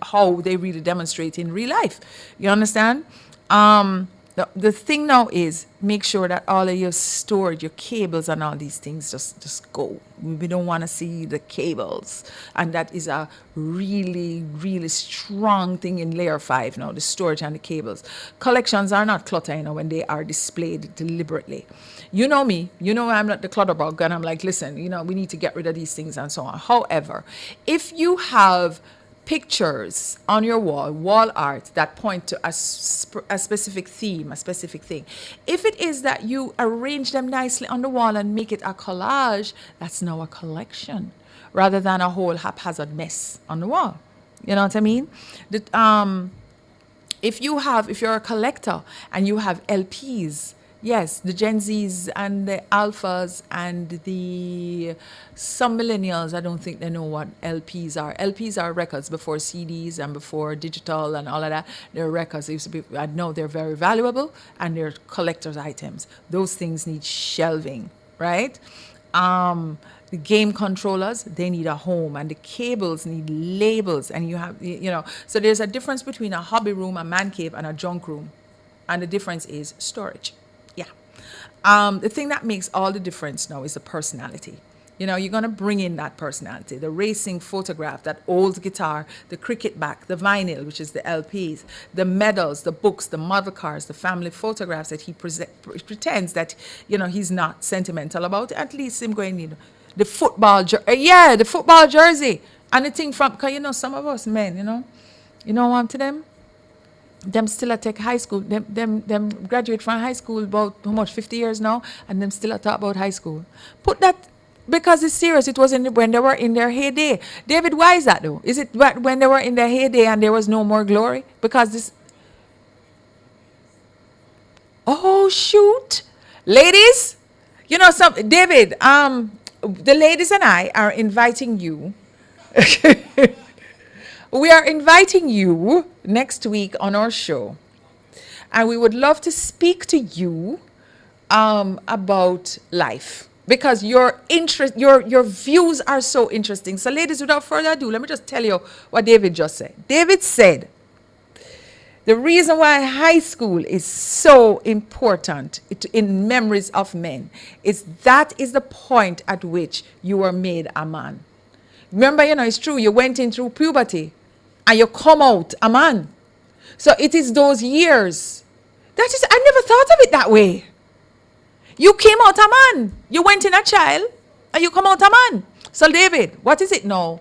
how they really demonstrate in real life. You understand? The thing now is make sure that all of your storage, your cables and all these things just go. We don't want to see the cables. And that is a really, really strong thing in layer 5 now, the storage and the cables. Collections are not clutter, when they are displayed deliberately. You know me, I'm not the clutter bug, and I'm like, listen, we need to get rid of these things and so on. However, if you have pictures on your wall art that point to a specific theme, a specific thing. If it is that you arrange them nicely on the wall and make it a collage, that's now a collection rather than a whole haphazard mess on the wall. You know what I mean? If you're a collector and you have LPs, Yes, the Gen Zs and the Alphas and the some millennials, I don't think they know what LPs are. LPs are records before CDs and before digital and all of that. They're records. They used to be, I know they're very valuable and they're collector's items. Those things need shelving, right? The game controllers, they need a home, and the cables need labels, and you have, you know, so there's a difference between a hobby room, a man cave, and a junk room, and the difference is storage. Yeah. The thing that makes all the difference now is the personality. You know, you're going to bring in that personality, the racing photograph, that old guitar, the cricket back, the vinyl, which is the LPs, the medals, the books, the model cars, the family photographs that he pretends that, you know, he's not sentimental about. At least him going, you know, the football, the football jersey. And the thing from, because, you know, some of us men, you know what to them still at take high school. Them graduate from high school about how much, 50 years now, and them still at talk about high school. Put that, because it's serious. It was when they were in their heyday. David, why is that though? Is it when they were in their heyday and there was no more glory? Because this. Oh shoot, ladies, you know some David. The ladies and I are inviting you. We are inviting you next week on our show, and we would love to speak to you about life, because your views are so interesting. So, ladies, without further ado, let me just tell you what David just said. David said the reason why high school is so important in memories of men is that is the point at which you were made a man. Remember, you know, it's true, you went in through puberty and you come out a man. So it is those years. That is, I never thought of it that way. You came out a man. You went in a child and you come out a man. So David, what is it now?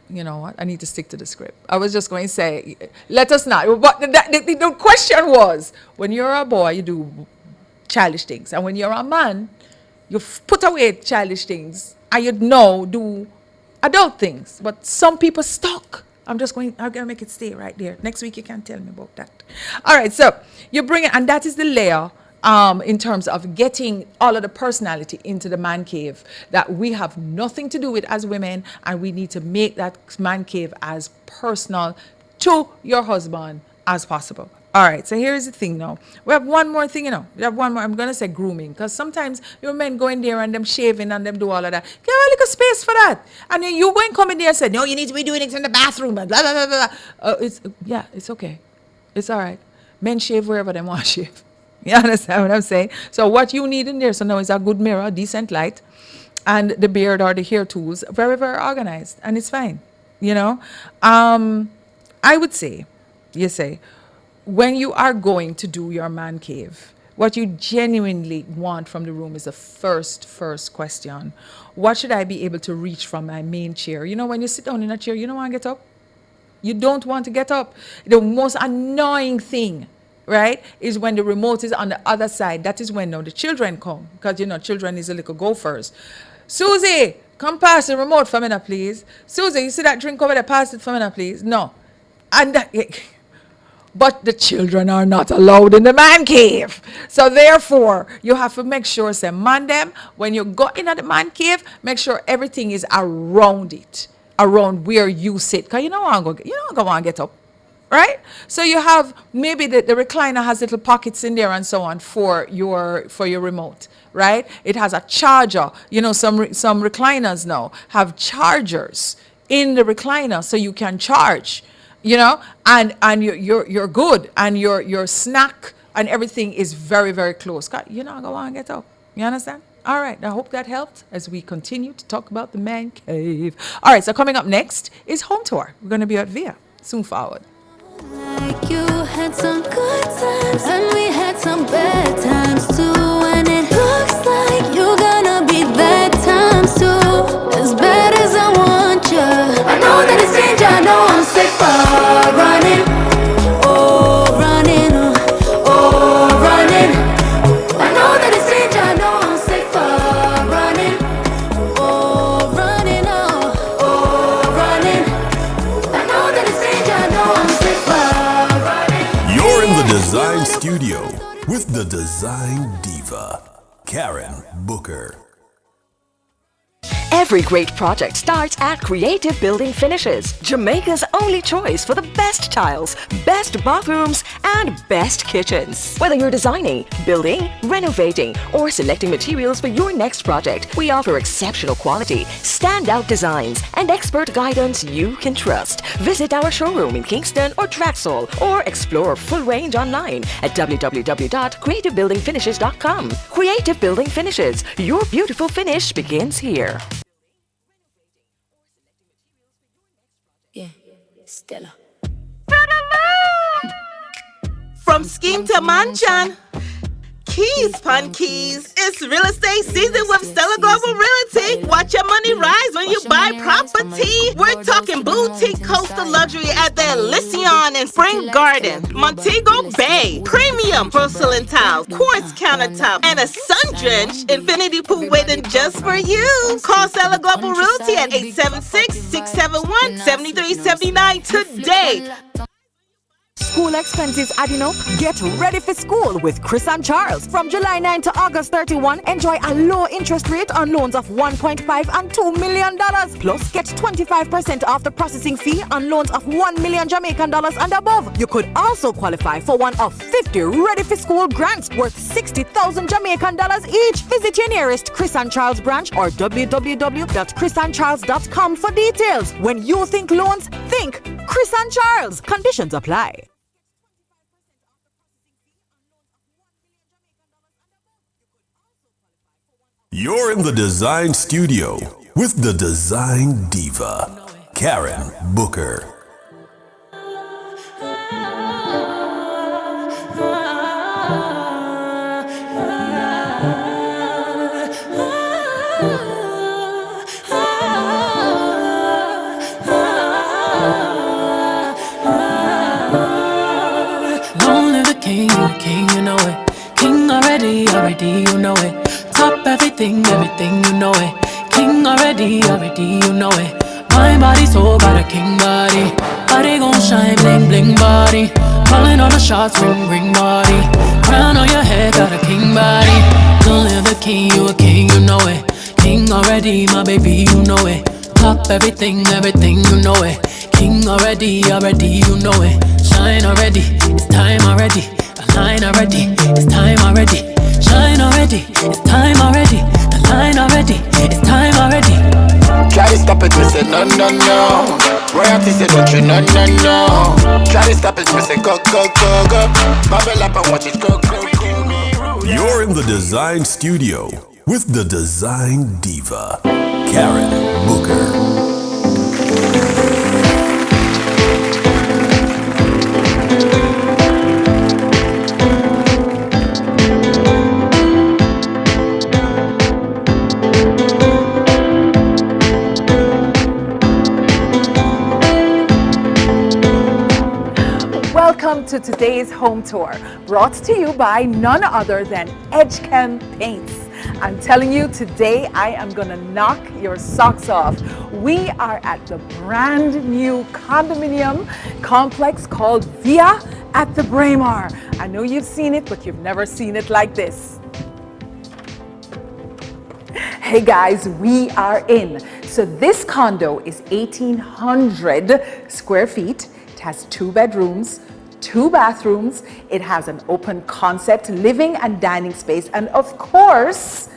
You know what? I need to stick to the script. I was just going to say, let us not. But the question was, when you're a boy, you do childish things. And when you're a man, you put away childish things and you now do adult things. But some people stuck. I'm going to make it stay right there. Next week, you can tell me about that. All right, so you bring it, and that is the layer in terms of getting all of the personality into the man cave that we have nothing to do with as women, and we need to make that man cave as personal to your husband as possible. All right, so here's the thing now. We have one more thing, We have one more. I'm going to say grooming, because sometimes your men go in there and them shaving and them do all of that. Give a little space for that. And then you go and come in there and say, no, you need to be doing it in the bathroom, and blah, blah, blah, blah. It's okay. It's all right. Men shave wherever they want to shave. You understand what I'm saying? So what you need in there, so now is a good mirror, decent light, and the beard or the hair tools, very, very organized. And it's fine, I would say, when you are going to do your man cave, what you genuinely want from the room is the first question. What should I be able to reach from my main chair? You know, when you sit down in a chair, you don't want to get up. You don't want to get up. The most annoying thing, right, is when the remote is on the other side. That is when now the children come, because, children is a little gophers. Susie, come pass the remote for me now, please. Susie, you see that drink over there? Pass it for me now, please. No. And that... But the children are not allowed in the man cave. So therefore, you have to make sure, say, man them, when you go in at the man cave, make sure everything is around it, around where you sit. Because you don't want to get up, right? So you have, maybe the recliner has little pockets in there and so on for your remote, right? It has a charger. Some recliners now have chargers in the recliner so you can charge. And you're good, and your snack and everything is very, very close. You're not going to want to get up. You understand? All right. I hope that helped as we continue to talk about the man cave. All right. So coming up next is Home Tour. We're going to be at VIA soon forward. Like you had some good times and we had some bad times too, and it looks like you're gonna be bad times too. As bad as I want you, I know that it's change. I know I'm sick for running, running. I know that it's change. I know I'm sick for running, running. I know that it's change. I know I'm sick for running. You're in the Dezign studio with the design diva, Karen Booker. Every great project starts at Creative Building Finishes, Jamaica's only choice for the best tiles, best bathrooms, and best kitchens. Whether you're designing, building, renovating, or selecting materials for your next project, we offer exceptional quality, standout designs, and expert guidance you can trust. Visit our showroom in Kingston or Traxall, or explore full range online at www.creativebuildingfinishes.com. Creative Building Finishes, your beautiful finish begins here. Stella. From scheme to mansion. Keys pon keys. It's real estate season with Stella Global Realty. Watch your money rise when you buy property. We're talking boutique coastal luxury at the Elysion in Spring Garden, Montego Bay. Premium porcelain tiles, quartz countertop, and a sun-drenched infinity pool waiting just for you. Call Stella Global Realty at 876-671-7379 today. School expenses adding up? Get ready for school with Chris and Charles. From July 9 to August 31, enjoy a low interest rate on loans of $1.5 and $2 million. Plus, get 25% off the processing fee on loans of $1 million Jamaican dollars and above. You could also qualify for one of 50 ready for school grants worth 60,000 Jamaican dollars each. Visit your nearest Chris and Charles branch or www.chrisandcharles.com for details. When you think loans, think Chris and Charles. Conditions apply. You're in the design studio with the design diva, Karen Booker. Long live the king, you know it. King already, you know it. Top everything, you know it. King already, you know it. My body so got a king body. Body gon' shine, bling bling body. Calling all the shots, ring body. Crown on your head, got a king body. Don't live the king, you a king, you know it. King already, my baby, you know it. Top everything, you know it. King already, you know it. Shine already, it's time already. Align already, it's time already. Shine already, it's time already. The line already, it's time already. Try to stop it, me say no, no, no. Royalty say don't you, no, no, no. Try to stop it, me say go, go, go, go. Bubble up and watch it go, go, go. You're in the design studio with the design diva, Karen Booker. Welcome to today's home tour, brought to you by none other than Edgechem Paints. I'm telling you, today I am gonna knock your socks off. We are at the brand new condominium complex called Via at the Braemar. I know you've seen it, but you've never seen it like this. Hey guys, we are in. So this condo is 1,800 square feet. It has 2 bedrooms, 2 bathrooms. It has an open concept living and dining space, and of course,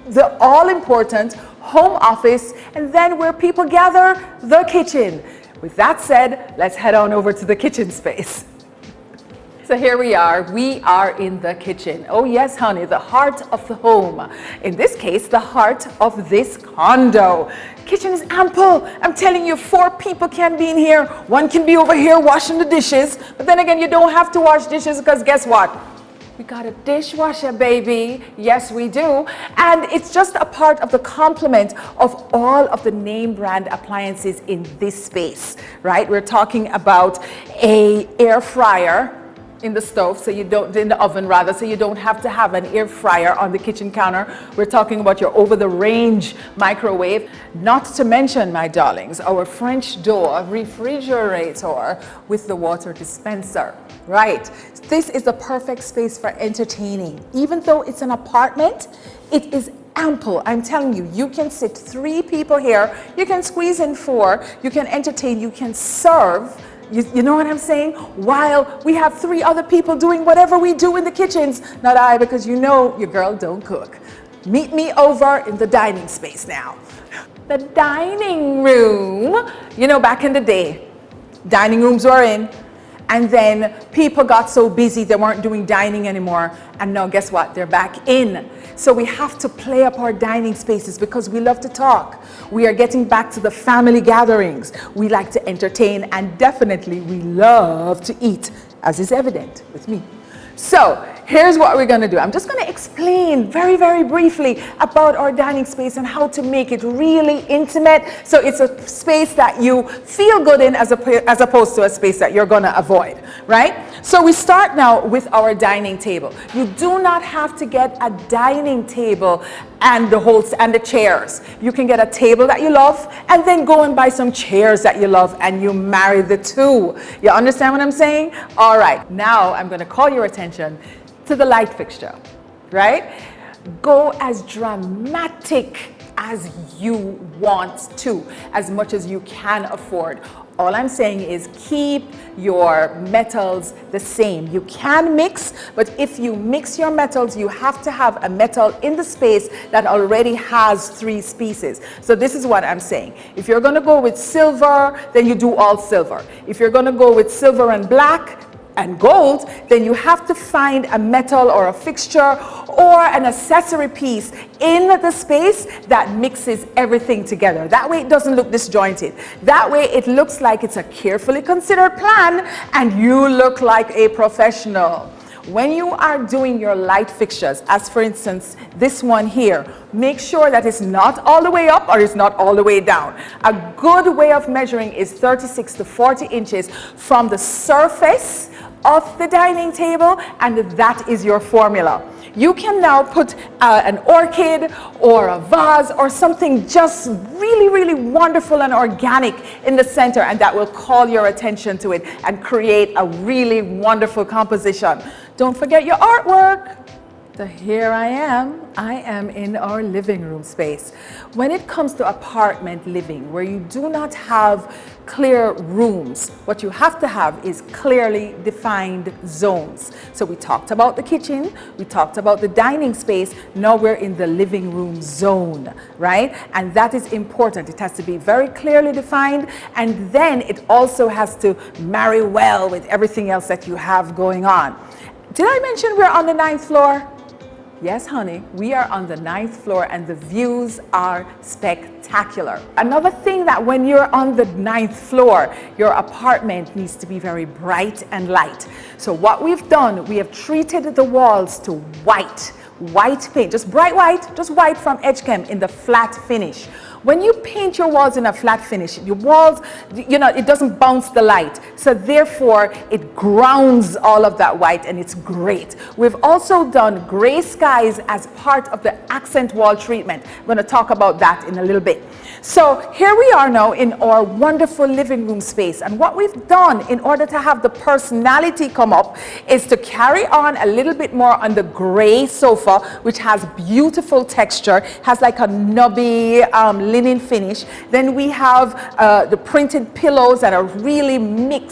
the all-important home office, and then where people gather, the kitchen. With that said, let's head on over to the kitchen space. So here we are in the kitchen. Oh yes, honey, the heart of the home. In this case, the heart of this condo. Kitchen is ample. I'm telling you, 4 people can be in here. 1 can be over here washing the dishes. But then again, you don't have to wash dishes because guess what? We got a dishwasher, baby. Yes, we do. And it's just a part of the complement of all of the name brand appliances in this space, right? We're talking about a air fryer, in the stove, so you don't, in the oven rather, so you don't have to have an air fryer on the kitchen counter. We're talking about your over-the-range microwave. Not to mention, my darlings, our French door refrigerator with the water dispenser. Right. This is the perfect space for entertaining. Even though it's an apartment, it is ample. I'm telling you, you can sit 3 people here, you can squeeze in 4, you can entertain, you can serve. You know what I'm saying? While we have 3 other people doing whatever we do in the kitchens. Not I, because you know your girl don't cook. Meet me over in the dining space now. The dining room. You know, back in the day, dining rooms were in. And then people got so busy they weren't doing dining anymore. And now guess what? They're back in. So we have to play up our dining spaces because we love to talk. We are getting back to the family gatherings. We like to entertain, and definitely we love to eat, as is evident with me. So here's what we're going to do. I'm just going to explain very, very briefly about our dining space and how to make it really intimate. So it's a space that you feel good in as opposed to a space that you're going to avoid, right? So we start now with our dining table. You do not have to get a dining table and the chairs. You can get a table that you love and then go and buy some chairs that you love and you marry the two. You understand what I'm saying? All right, now I'm going to call your attention to the light fixture, right? Go as dramatic as you want to, as much as you can afford. All I'm saying is keep your metals the same. You can mix, but if you mix your metals, you have to have a metal in the space that already has 3 species. So this is what I'm saying. If you're going to go with silver, then you do all silver. If you're going to go with silver and black and gold, then you have to find a metal or a fixture or an accessory piece in the space that mixes everything together. That way it doesn't look disjointed. That way it looks like it's a carefully considered plan and you look like a professional. When you are doing your light fixtures, as for instance, this one here, make sure that it's not all the way up or it's not all the way down. A good way of measuring is 36 to 40 inches from the surface of the dining table, and that is your formula. You can now put an orchid or a vase or something just really, really wonderful and organic in the center, and that will call your attention to it and create a really wonderful composition. Don't forget your artwork. So here I am in our living room space. When it comes to apartment living, where you do not have clear rooms, what you have to have is clearly defined zones. So we talked about the kitchen, we talked about the dining space, now we're in the living room zone, right? And that is important. It has to be very clearly defined, and then it also has to marry well with everything else that you have going on. Did I mention we're on the 9th floor? Yes, honey, we are on the 9th floor and the views are spectacular. Another thing that when you're on the 9th floor, your apartment needs to be very bright and light. So what we've done, we have treated the walls to white paint, just bright white, just white from Edgechem in the flat finish. When you paint your walls in a flat finish, your walls, you know, it doesn't bounce the light. So therefore, it grounds all of that white and it's great. We've also done gray skies as part of the accent wall treatment. I'm going to talk about that in a little bit. So here we are now in our wonderful living room space. And what we've done in order to have the personality come up is to carry on a little bit more on the gray sofa, which has beautiful texture, has like a nubby linen finish. Then we have the printed pillows that are really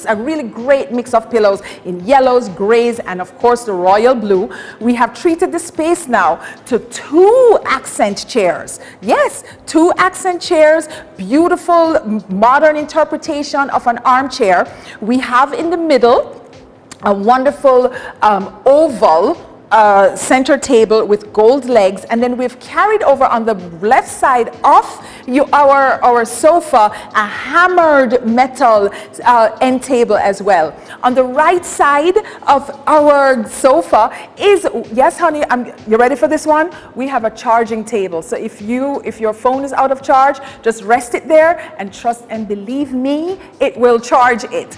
a really great mix of pillows in yellows, grays, and of course the royal blue. We have treated the space now to 2 accent chairs. Yes, 2 accent chairs, beautiful modern interpretation of an armchair. We have in the middle a wonderful oval center table with gold legs, and then we've carried over on the left side of our sofa a hammered metal end table as well. On the right side of our sofa is, yes honey, you ready for this one? We have a charging table. So if your phone is out of charge, just rest it there and trust and believe me, it will charge it.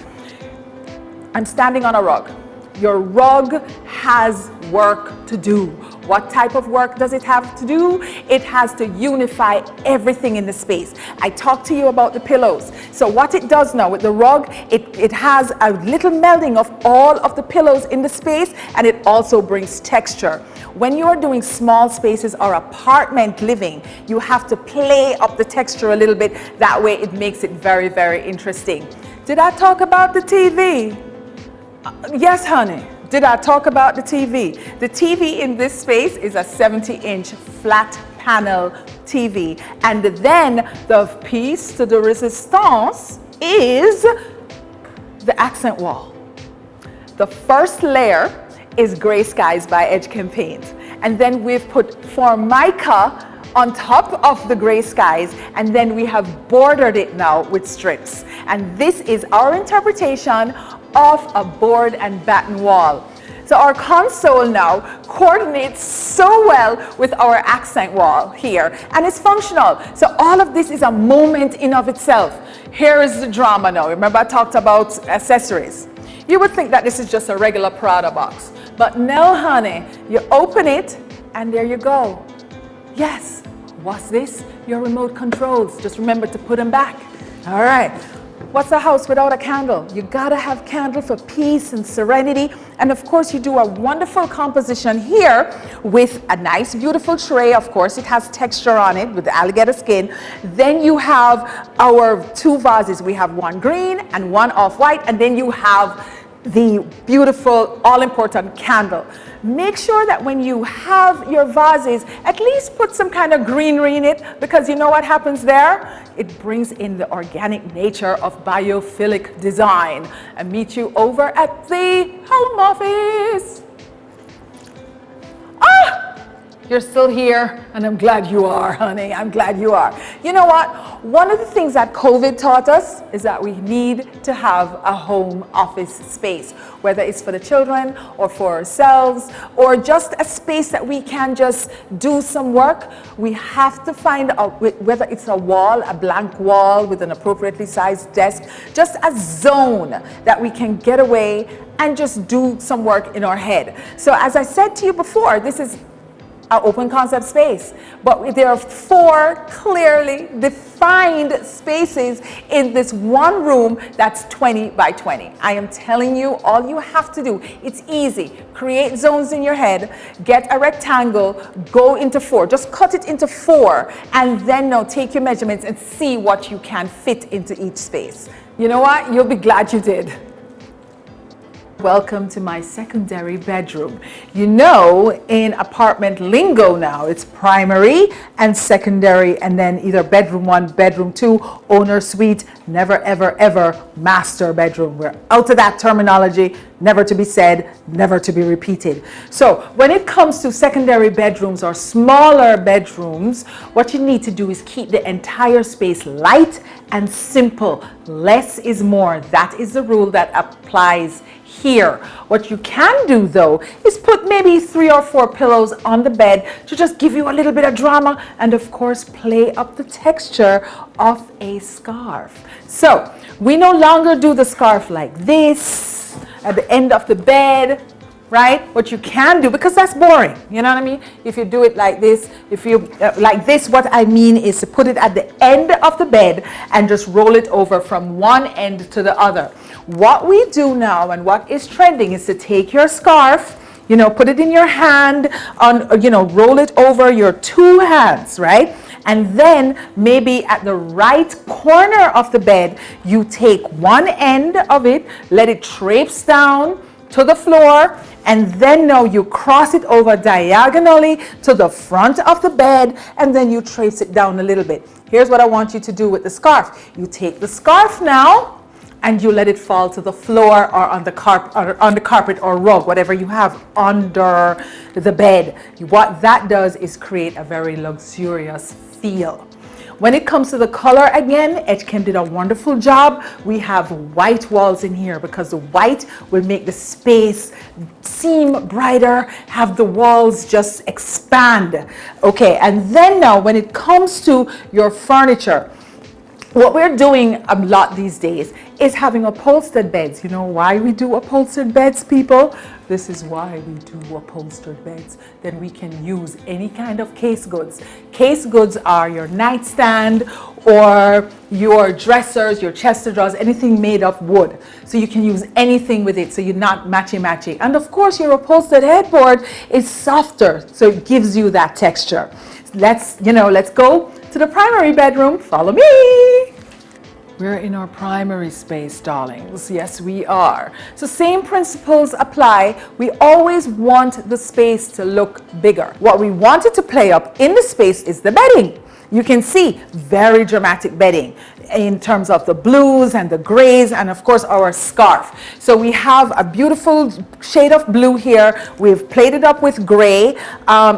I'm standing on a rug. Your rug has work to do. What type of work does it have to do? It has to unify everything in the space. I talked to you about the pillows. So what it does now with the rug, it has a little melding of all of the pillows in the space, and it also brings texture. When you're doing small spaces or apartment living, you have to play up the texture a little bit. That way it makes it very, very interesting. Did I talk about the TV? Yes, honey. Did I talk about the TV? The TV in this space is a 70-inch flat panel TV. And then the piece de resistance is the accent wall. The first layer is Gray Skies by Edgecombe Paint. And then we've put Formica on top of the Gray Skies, and then we have bordered it now with strips. And this is our interpretation of a board and batten wall. So our console now coordinates so well with our accent wall here, and it's functional. So all of this is a moment in of itself. Here is the drama now. Remember I talked about accessories. You would think that this is just a regular Prada box, but no, honey. You open it and there you go. Yes, what's this? Your remote controls. Just remember to put them back. All right. What's a house without a candle? You gotta have candle for peace and serenity. And of course you do a wonderful composition here with a nice beautiful tray. Of course it has texture on it with the alligator skin. Then you have our two vases. We have one green and one off-white, and then you have the beautiful all-important candle. Make sure that when you have your vases, at least put some kind of greenery in it, because you know what happens there? It brings in the organic nature of biophilic design. And meet you over at the home office. You're still here, and I'm glad you are, honey. I'm glad you are. You know what? One of the things that COVID taught us is that we need to have a home office space, whether it's for the children or for ourselves, or just a space that we can just do some work. We have to find out whether it's a wall, a blank wall with an appropriately sized desk, just a zone that we can get away and just do some work in our head. So as I said to you before, this is an open concept space, but there are 4 clearly defined spaces in this one room that's 20 by 20. I am telling you, all you have to do, it's easy. Create zones in your head, get a rectangle, go into 4, just cut it into 4, and then now take your measurements and see what you can fit into each space. You know what? You'll be glad you did. Welcome to my secondary bedroom. You know, in apartment lingo now, it's primary and secondary, and then either bedroom 1, bedroom 2, owner suite, never, ever, ever master bedroom. We're out of that terminology, never to be said, never to be repeated. So when it comes to secondary bedrooms or smaller bedrooms, what you need to do is keep the entire space light and simple. Less is more. That is the rule that applies here. What you can do though is put maybe 3 or 4 pillows on the bed to just give you a little bit of drama, and of course play up the texture of a scarf. So we no longer do the scarf like this at the end of the bed, right? What you can do, because that's boring, you know what I mean? If you do it like this, if you like this, what I mean is to put it at the end of the bed and just roll it over from one end to the other. What we do now and what is trending is to take your scarf, you know, put it in your hand, on, you know, roll it over your 2 hands, right? And then maybe at the right corner of the bed, you take one end of it, let it traipse down to the floor, and then now you cross it over diagonally to the front of the bed, and then you trace it down a little bit. Here's what I want you to do with the scarf. You take the scarf now, and you let it fall to the floor or on the carpet or rug, whatever you have under the bed. What that does is create a very luxurious feel. When it comes to the color, again, Edgecombe did a wonderful job. We have white walls in here because the white will make the space seem brighter, have the walls just expand. Okay, and then now when it comes to your furniture, what we're doing a lot these days is having upholstered beds. You know why we do upholstered beds, people? This is why we do upholstered beds. Then we can use any kind of case goods. Case goods are your nightstand or your dressers, your chest of drawers, anything made of wood. So you can use anything with it, so you're not matchy-matchy. And of course, your upholstered headboard is softer, so it gives you that texture. Let's go to the primary bedroom. Follow me. We're in our primary space, darlings. Yes, we are. So same principles apply. We always want the space to look bigger. What we wanted to play up in the space is the bedding. You can see very dramatic bedding in terms of the blues and the grays and of course our scarf. So we have a beautiful shade of blue here. We've played it up with gray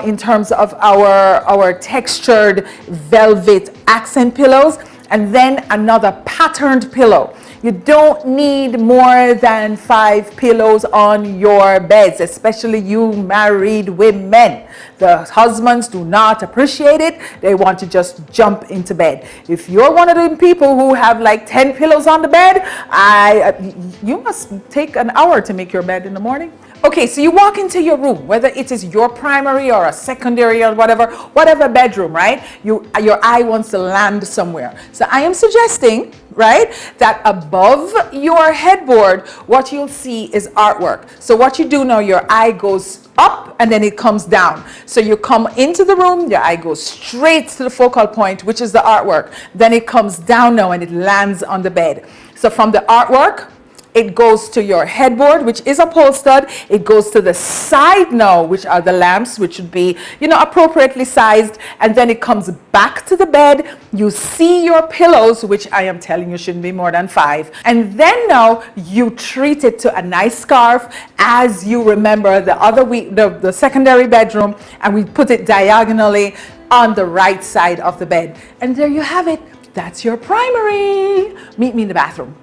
in terms of our textured velvet accent pillows, and then another patterned pillow. You don't need more than 5 pillows on your beds, especially you married women. The husbands do not appreciate it. They want to just jump into bed. If you're one of them people who have like 10 pillows on the bed, you must take an hour to make your bed in the morning. Okay, so you walk into your room, whether it is your primary or a secondary or whatever bedroom, right? Your eye wants to land somewhere. So I am suggesting, right, that above your headboard, what you'll see is artwork. So what you do now, your eye goes up and then it comes down. So you come into the room, your eye goes straight to the focal point, which is the artwork. Then it comes down now and it lands on the bed. So from the artwork, it goes to your headboard, which is upholstered. It goes to the side now, which are the lamps, which should be, appropriately sized. And then it comes back to the bed. You see your pillows, which I am telling you shouldn't be more than 5. And then now you treat it to a nice scarf as you remember the secondary bedroom, and we put it diagonally on the right side of the bed. And there you have it. That's your primary. Meet me in the bathroom.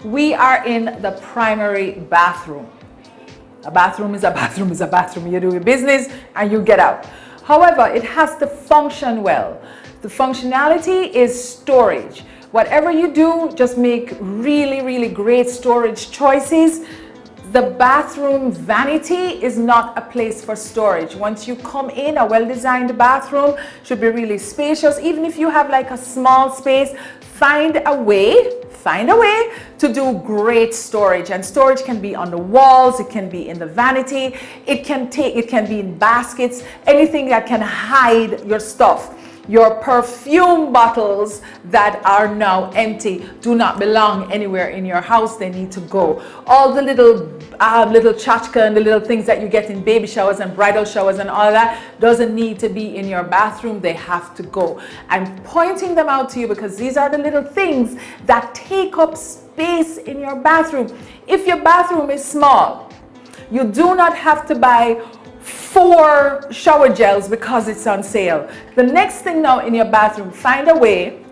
We are in the primary bathroom. A bathroom is a bathroom is a bathroom. You do your business and you get out. However, it has to function well. The functionality is storage. Whatever you do, just make really, really great storage choices. The bathroom vanity is not a place for storage. Once you come in, a well-designed bathroom should be really spacious. Even if you have like a small space, find a way to do great storage. And storage can be on the walls, it can be in the vanity, it can be in baskets, anything that can hide your stuff. Your perfume bottles that are now empty do not belong anywhere in your house. They need to go. All the little tchotchke and the little things that you get in baby showers and bridal showers and all that doesn't need to be in your bathroom. They have to go. I'm pointing them out to you because these are the little things that take up space in your bathroom. If your bathroom is small, you do not have to buy 4 shower gels because it's on sale. The next thing now in your bathroom, find a way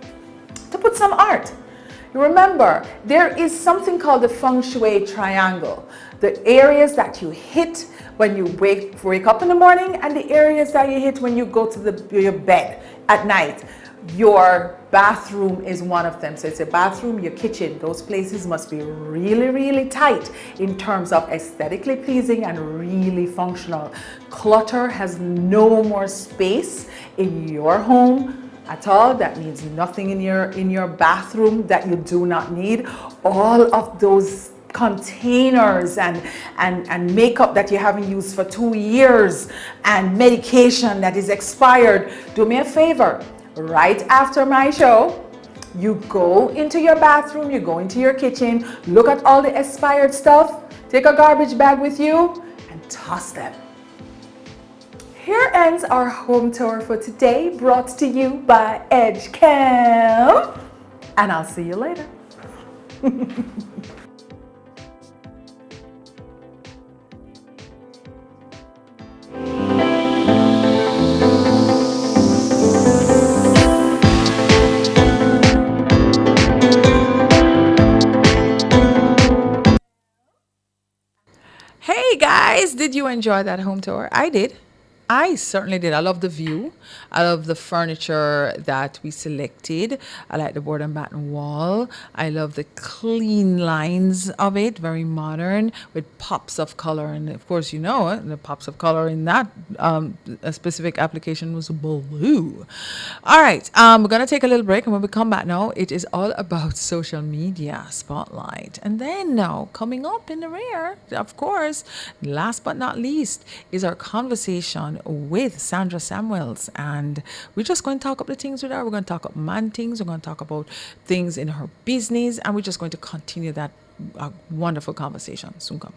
to put some art. You remember, there is something called the feng shui triangle. The areas that you hit when you wake up in the morning and the areas that you hit when you go to your bed at night. Your bathroom is one of them. So it's a bathroom, your kitchen, those places must be really, really tight in terms of aesthetically pleasing and really functional. Clutter has no more space in your home at all. That means nothing in your bathroom that you do not need. All of those containers and makeup that you haven't used for 2 years and medication that is expired. Do me a favor. Right after my show, you go into your bathroom, you go into your kitchen, look at all the expired stuff, take a garbage bag with you, and toss them. Here ends our home tour for today, brought to you by EdgeCam, and I'll see you later. Hey guys, did you enjoy that home tour? I did. I certainly did. I love the view. I love the furniture that we selected. I like the board and batten wall. I love the clean lines of it, very modern, with pops of color. And of course, you know, the pops of color in that a specific application was blue. All right, we're going to take a little break. And when we come back now, it is all about social media spotlight. And then now, coming up in the rear, of course, last but not least, is our conversation with Sandra Samuels. And we're just going to talk about the things with her. We're going to talk about man things. We're going to talk about things in her business. And we're just going to continue that wonderful conversation. Soon come.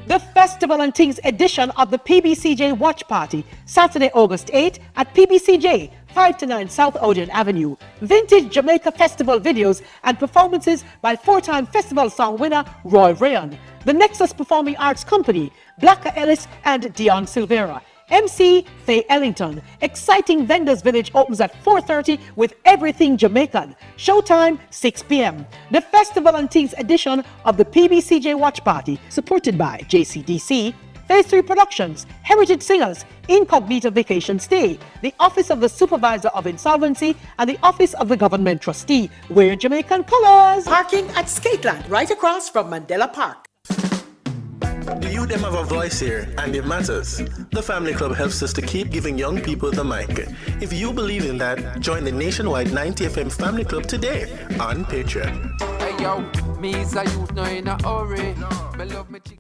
The Festival and Things edition of the PBCJ Watch Party, Saturday, August 8 at PBCJ, 5 to 9 South Odeon Avenue. Vintage Jamaica Festival videos and performances by four-time festival song winner Roy Rayon. The Nexus Performing Arts Company, Blacka Ellis and Dion Silvera. MC Faye Ellington. Exciting Vendors Village opens at 4:30 with everything Jamaican. Showtime 6 p.m. The Festival and Things edition of the PBCJ Watch Party, supported by JCDC, Phase 3 Productions, Heritage Singers, Incognito Vacation Stay, the Office of the Supervisor of Insolvency, and the Office of the Government Trustee. Wear Jamaican colors. Parking at Skateland, right across from Mandela Park. Do you them have a voice here and it matters? The Family Club helps us to keep giving young people the mic. If you believe in that, join the nationwide 90 FM Family Club today on Patreon. Hey yo, me is a youth now in a hurry. Me love me chick.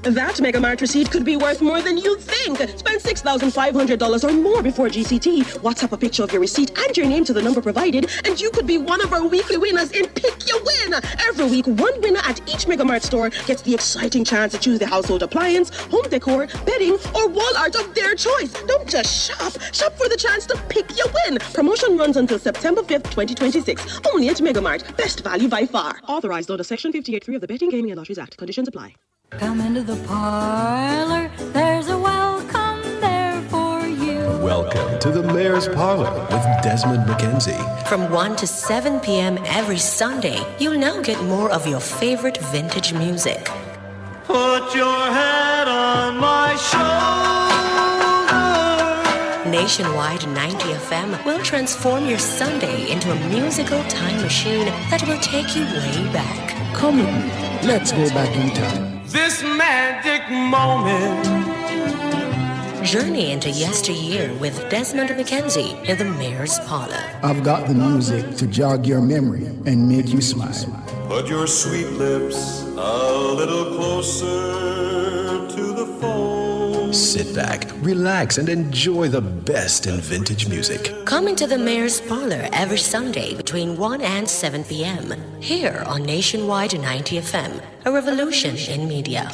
That Mega Mart receipt could be worth more than you think. Spend $6,500 or more before GCT. WhatsApp a picture of your receipt and your name to the number provided, and you could be one of our weekly winners in Pick Your Win. Every week, one winner at each Mega Mart store gets the exciting chance to choose the household appliance, home decor, bedding, or wall art of their choice. Don't just shop. Shop for the chance to pick your win. Promotion runs until September 5th, 2026. Only at Mega Mart. Best value by far. Authorized under Section 58.3 of the Betting, Gaming and Lotteries Act. Conditions apply. Come into the parlor, there's a welcome there for you. Welcome to the Mayor's Parlor with Desmond McKenzie. From 1 to 7 p.m. every Sunday, you'll now get more of your favorite vintage music. Put your head on my shoulder. Nationwide 90 FM will transform your Sunday into a musical time machine that will take you way back. Come with me. Let's go back in time. This magic moment. Journey into yesteryear with Desmond McKenzie in the Mayor's Parlor. I've got the music to jog your memory and make you smile. Put your sweet lips a little closer to the phone. Sit back, relax, and enjoy the best in vintage music. Come into the Mayor's Parlor every Sunday between 1 and 7 p.m. here on Nationwide 90 FM, a revolution in media.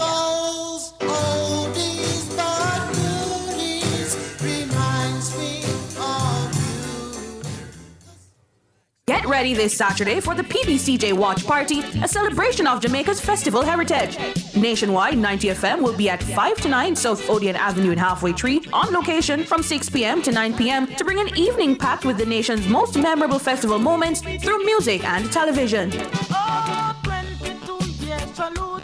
Get ready this Saturday for the PBCJ Watch Party, a celebration of Jamaica's festival heritage. Nationwide 90 FM will be at 5 to 9 South Odeon Avenue in Halfway Tree, on location from 6 p.m. to 9 p.m. to bring an evening packed with the nation's most memorable festival moments through music and television. Oh, 22 years salute.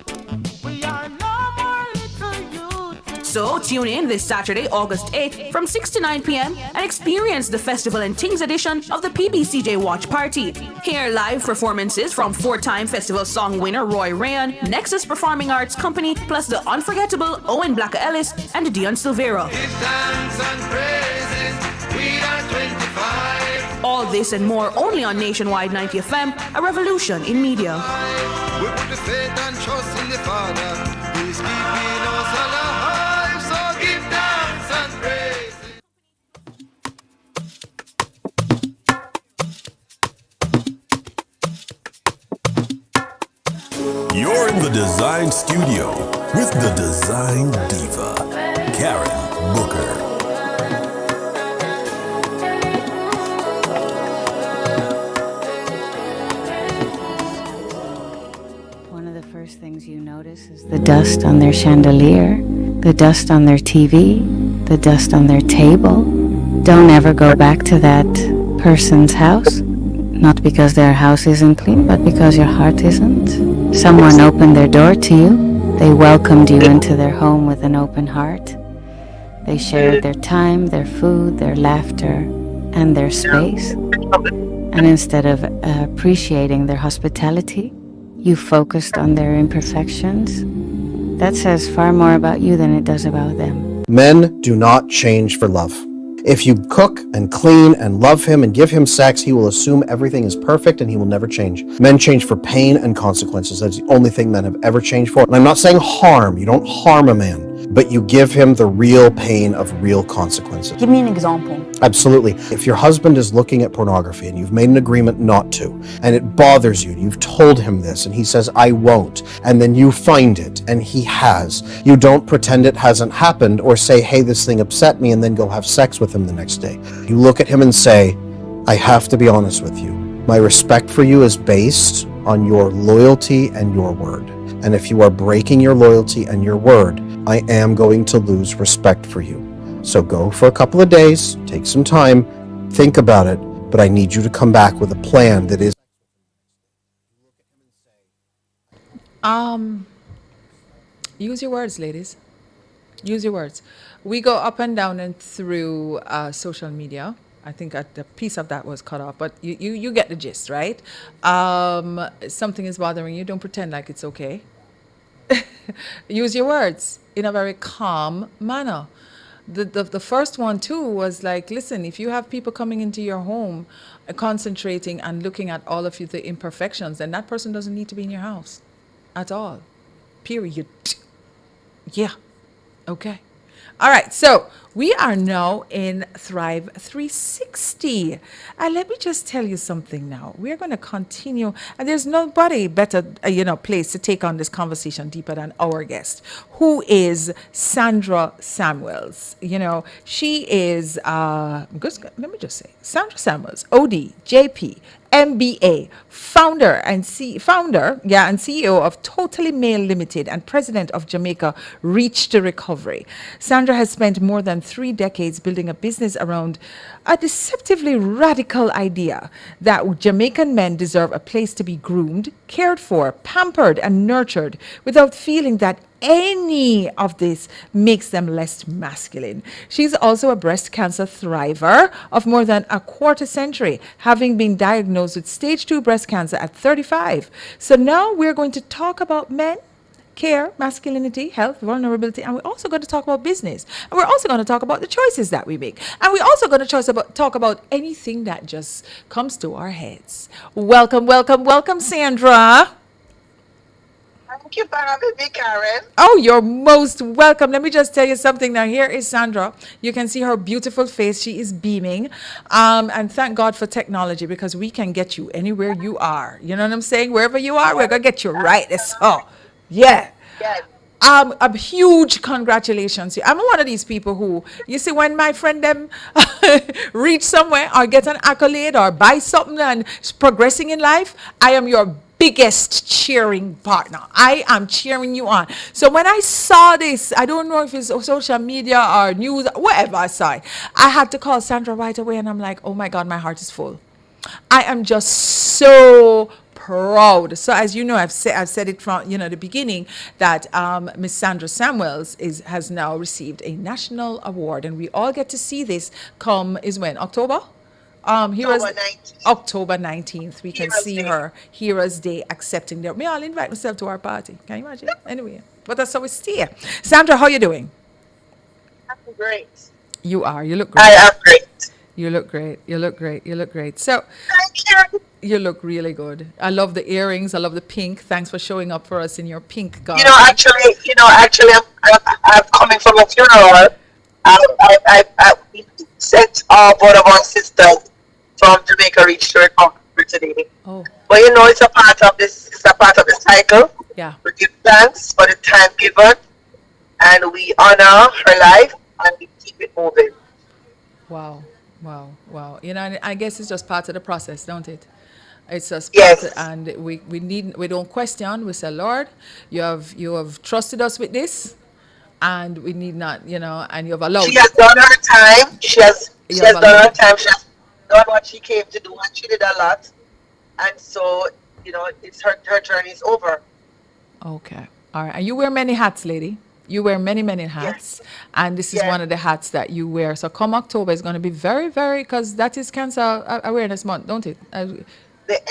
We are no more little youth. So tune in this Saturday, August 8th from 6 to 9 p.m. and experience the Festival and Things edition of the PBCJ Watch Party. Hear live performances from four-time festival song winner Roy Rayon, Nexus Performing Arts Company, plus the unforgettable Owen Blacka Ellis and Dion Silvera. All this and more only on Nationwide 90 FM, a revolution in media. We put the faith and trust in the Father. He's keeping us alive, so give thanks and praise. You're in the Dezign Studio with the Design Diva, Karen Booker. First things you notice is the dust on their chandelier, the dust on their TV, the dust on their table. Don't ever go back to that person's house. Not because their house isn't clean, but because your heart isn't. Someone opened their door to you. They welcomed you into their home with an open heart. They shared their time, their food, their laughter, and their space. And instead of appreciating their hospitality, you focused on their imperfections. That says far more about you than it does about them. Men do not change for love. If you cook and clean and love him and give him sex, he will assume everything is perfect and he will never change. Men change for pain and consequences. That's the only thing men have ever changed for. And I'm not saying harm. You don't harm a man, but you give him the real pain of real consequences. Give me an example. Absolutely. If your husband is looking at pornography and you've made an agreement not to, and it bothers you, and you've told him this, and he says, I won't, and then you find it, and he has, you don't pretend it hasn't happened or say, hey, this thing upset me, and then go have sex with him the next day. You look at him and say, I have to be honest with you. My respect for you is based on your loyalty and your word. And if you are breaking your loyalty and your word, I am going to lose respect for you. So go for a couple of days, take some time, think about it, but I need you to come back with a plan that is... Use your words, ladies. Use your words. We go up and down and through social media. I think the piece of that was cut off, but you get the gist, right? Something is bothering you, don't pretend like it's okay. Use your words in a very calm manner. The first one too was like, listen, if you have people coming into your home, concentrating and looking at all of the imperfections, then that person doesn't need to be in your house at all. Period. Yeah. Okay. All right, so we are now in Thrive 360. And let me just tell you something now. We're going to continue, and there's nobody better, place to take on this conversation deeper than our guest, who is Sandra Samuels. She is, let me just say, Sandra Samuels, OD, JP, MBA, founder and CEO of Totally Male Limited and president of Jamaica Reach to Recovery. Sandra has spent more than 3 decades building a business around a deceptively radical idea that Jamaican men deserve a place to be groomed, cared for, pampered, and nurtured without feeling that any of this makes them less masculine. She's also a breast cancer thriver of more than a quarter century, having been diagnosed with stage 2 breast cancer at 35. So now we're going to talk about men, care, masculinity, health, vulnerability, and we're also going to talk about business. And we're also going to talk about the choices that we make. And we're also going to talk about anything that just comes to our heads. Welcome, welcome, welcome, Sandra. Thank you for having me, Karen. Oh, you're most welcome. Let me just tell you something. Now, here is Sandra. You can see her beautiful face. She is beaming. And thank God for technology, because we can get you anywhere you are. You know what I'm saying? Wherever you are, we're going to get you right. So, yeah. Yes. A huge congratulations. I'm one of these people who, you see, when my friend them reach somewhere or get an accolade or buy something and is progressing in life, I am your biggest cheering partner. I am cheering you on. So when I saw this, I don't know if it's social media or news, whatever I saw, I had to call Sandra right away, and I'm like, oh my God, my heart is full. I am just so proud. So as you know, I've said it from the beginning that Miss Sandra Samuels has now received a national award, and we all get to see this when October. October 19th, we can see her Heroes Day accepting their. May I'll invite myself to our party. Can you imagine? Anyway, but that's how we stay. Sandra, how you doing? I'm great. You are. You look great. I am great. You look great. You look great. You look great. So, thank you. You look really good. I love the earrings. I love the pink. Thanks for showing up for us in your pink garb. Actually, I'm coming from a funeral. I sent one of our sisters from Jamaica Reach to Recovery today. Oh. But it's a part of this. It's a part of this cycle. Yeah. We give thanks for the time given, and we honor her life, and we keep it moving. Wow. And I guess it's just part of the process, don't it? It's just yes. Part of, and we don't question. We say, Lord, you have trusted us with this, and we need not, and you have allowed. She has done her time. She has She has done her time. She has done what she came to do, and she did a lot. And so, it's her journey is over. Okay. All right. And you wear many hats, lady. You wear many, many hats. Yes. And this is one of the hats that you wear. So come October is going to be very, very, because that is Cancer Awareness Month, don't it? The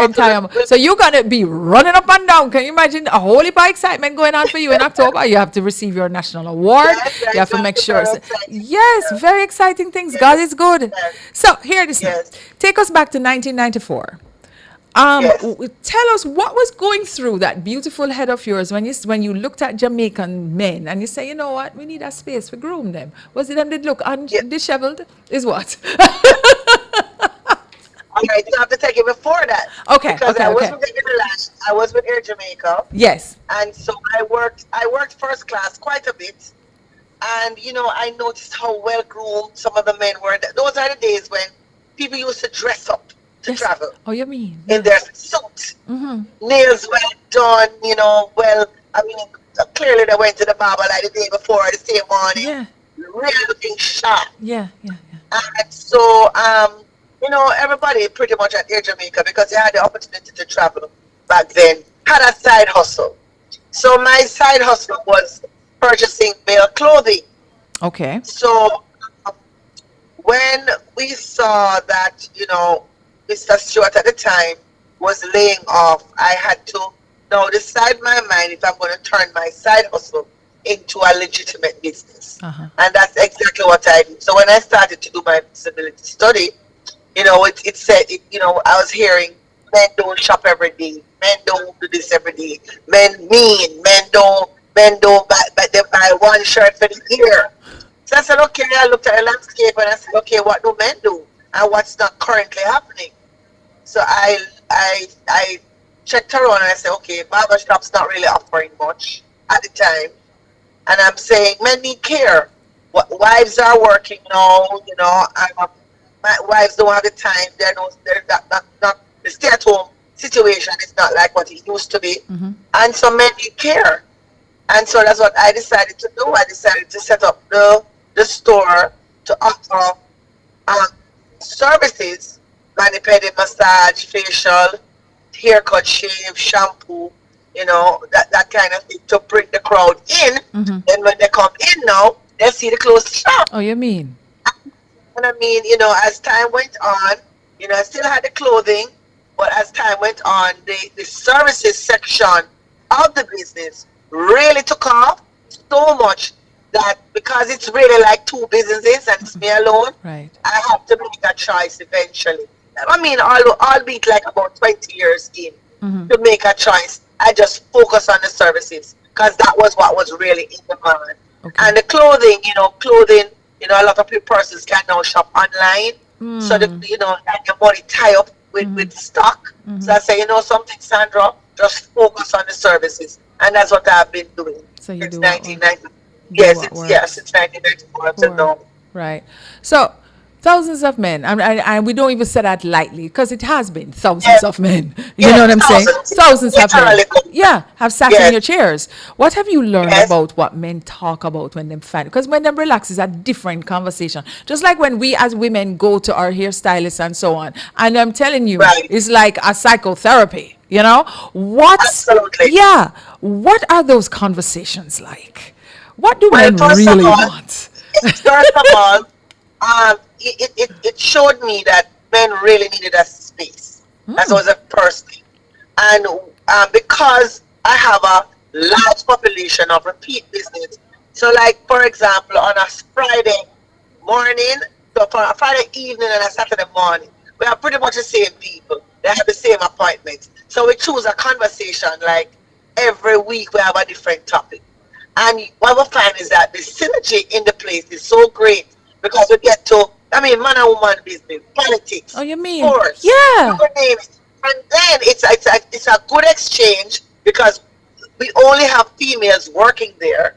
entire month. So you're going to be running up and down. Can you imagine a whole heap of excitement going on for you in October? You have to receive your national award. You have to make sure. Yes, very exciting things. God is good. So here it is. Take us back to 1994. Tell us what was going through that beautiful head of yours when you looked at Jamaican men and you say, you know what, we need a space to groom them. Was it them that look disheveled? Is what? Okay, you have to take it before that. Okay. Because I was with Air Jamaica. Yes. And so I worked first class quite a bit. And I noticed how well groomed some of the men were. Those are the days when people used to dress up to travel. Oh, you mean? In their suits. Mm-hmm. Nails well done, clearly they went to the barber like the day before, the same morning. Yeah. Really looking sharp. Yeah. And so, everybody pretty much at Air Jamaica, because they had the opportunity to travel back then, had a side hustle. So my side hustle was purchasing male clothing. Okay. So when we saw that, Mr. Stewart at the time was laying off, I had to now decide my mind if I'm going to turn my side hustle into a legitimate business. Uh-huh. And that's exactly what I did. So when I started to do my disability study, it said, I was hearing men don't shop every day, men don't do this every day, men don't buy, they buy one shirt for the year. So I said, okay, I looked at the landscape and I said, okay, what do men do? And what's not currently happening? So I checked around and I said, okay, barbershop's not really offering much at the time. And I'm saying men need care. Wives are working now, my wives don't have the time. They're not the stay-at-home situation is not like what it used to be. Mm-hmm. And so men need care. And so that's what I decided to do. I decided to set up the store to offer services, mani-pedi, massage, facial, haircut, shave, shampoo, that kind of thing to bring the crowd in. Mm-hmm. Then when they come in now, they see the closed shop. Oh, you mean? And I mean, as time went on, I still had the clothing, but as time went on, the services section of the business really took off so much that because it's really like two businesses and it's me alone, right, I have to make a choice eventually. I mean, albeit like about 20 years in, to make a choice, I just focus on the services because that was what was really in demand. Okay. And the clothing, a lot of persons can now shop online. So that, your money tie up with stock. So I say, something, Sandra, just focus on the services. And that's what I've been doing since 1990. Yes, since 1994 to now. Right. So thousands of men, and we don't even say that lightly because it has been thousands of men. You know what I'm saying? Thousands of men. Yeah, have sat in your chairs. What have you learned about what men talk about when they fight? Because when they relax is a different conversation. Just like when we as women go to our hairstylists and so on. And I'm telling you, it's like a psychotherapy. Absolutely. Yeah. What are those conversations like? What do men really want? First of all, it showed me that men really needed a space. That was the first thing. And because I have a large population of repeat business, so like, for example, on a Friday morning, so for a Friday evening and a Saturday morning, we are pretty much the same people. They have the same appointments. So we choose a conversation like every week we have a different topic. And what we find is that the synergy in the place is so great because we get to, man and woman business, politics, sports, yeah. And then it's a good exchange because we only have females working there,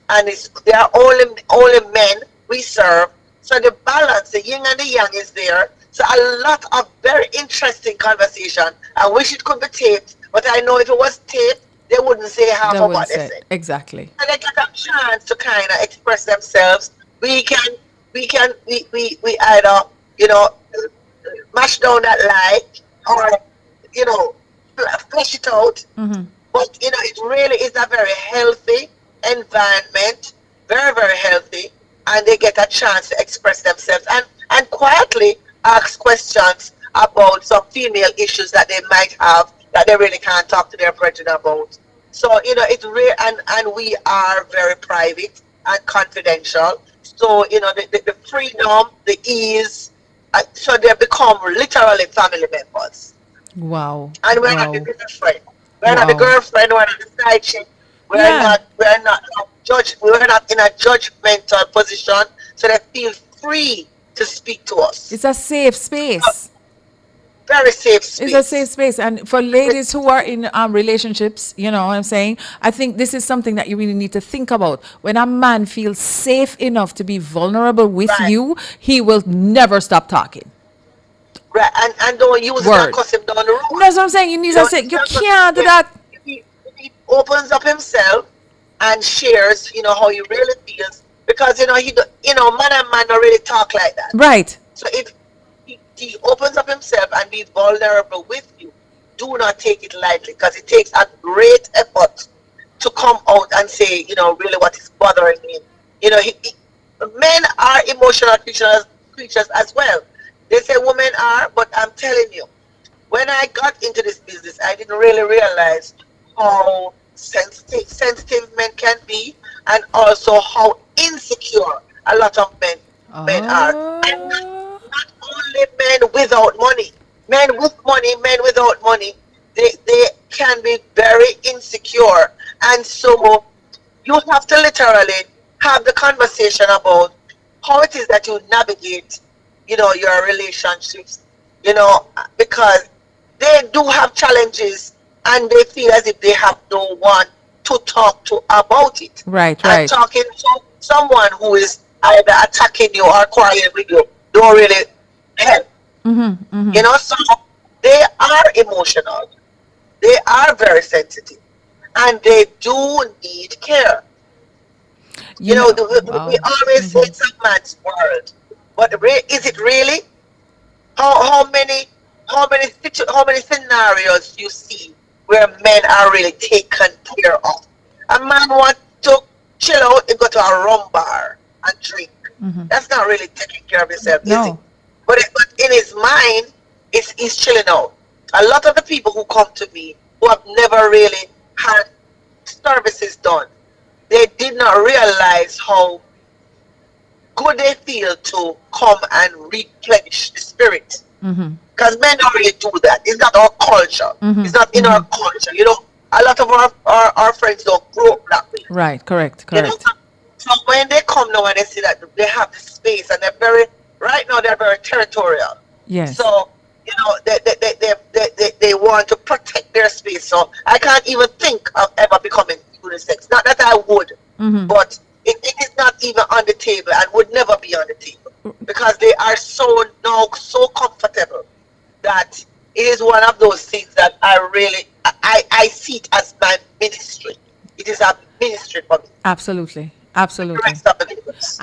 and they are only men we serve. So the balance, the yin and the yang is there. So a lot of very interesting conversation. I wish it could be taped, but I know if it was taped, they wouldn't say half of what they said. Exactly. And they get a chance to kind of express themselves. We can we either, you know, mash down that lie, or, you know, flesh it out. But you know, it really is a very healthy environment, very, very healthy, and they get a chance to express themselves and quietly ask questions about some female issues that they might have that they really can't talk to their brethren about. So, you know, it's real, and we are very private and confidential. So, you know, the freedom, the ease, so they become literally family members. Wow. And we're not the Wow. girlfriend. We're not the Wow. girlfriend, we're not the side chick. Yeah. We're not in a judgmental position, so they feel free to speak to us. It's a safe space. Very safe It's a safe space. space. And for ladies who are in relationships, you know what I'm saying? I think this is something that you really need to think about. When a man feels safe enough to be vulnerable with Right. you, he will never stop talking. Right, and don't use it and Word. cuss him down the road. That's what I'm saying. You need to say, you can't do that. If he opens up himself and shares, you know, how he really feels, because you know man and man don't really talk like that. Right. So if he opens up himself and be vulnerable with you, do not take it lightly, because it takes a great effort to come out and say, you know, really what is bothering him. You know, men are emotional creatures as well. They say women are, but I'm telling you, when I got into this business, I didn't really realize how sensitive men can be, and also how insecure a lot of men are. And not only men without money, men with money, men without money, they can be very insecure. And so you have to literally have the conversation about how it is that you navigate, you know, your relationships, you know, because they do have challenges and they feel as if they have no one to talk to about it. Right, And right. talking to someone who is either attacking you or quarreling with you don't really help. You know, so they are emotional. They are very sensitive. And they do need care. You know, we always say it's a man's world. But is it really? How many scenarios you see where men are really taken care of? A man wants to chill out and go to a rum bar and drink. That's not really taking care of himself, is it? But in his mind, he's chilling out. A lot of the people who come to me who have never really had services done, they did not realize how good they feel to come and replenish the spirit. Because men don't really do that. It's not our culture. It's not in our culture. You know, a lot of our friends don't grow up that way. Right, correct, You know, correct. so when they come now and they see that they have the space and right now they're very territorial. Yes. So, you know, they want to protect their space. So I can't even think of ever becoming unisex. Not that I would, but it is not even on the table and would never be on the table, because they are so comfortable that it is one of those things that I see it as my ministry. It is a ministry for me. Absolutely. Absolutely.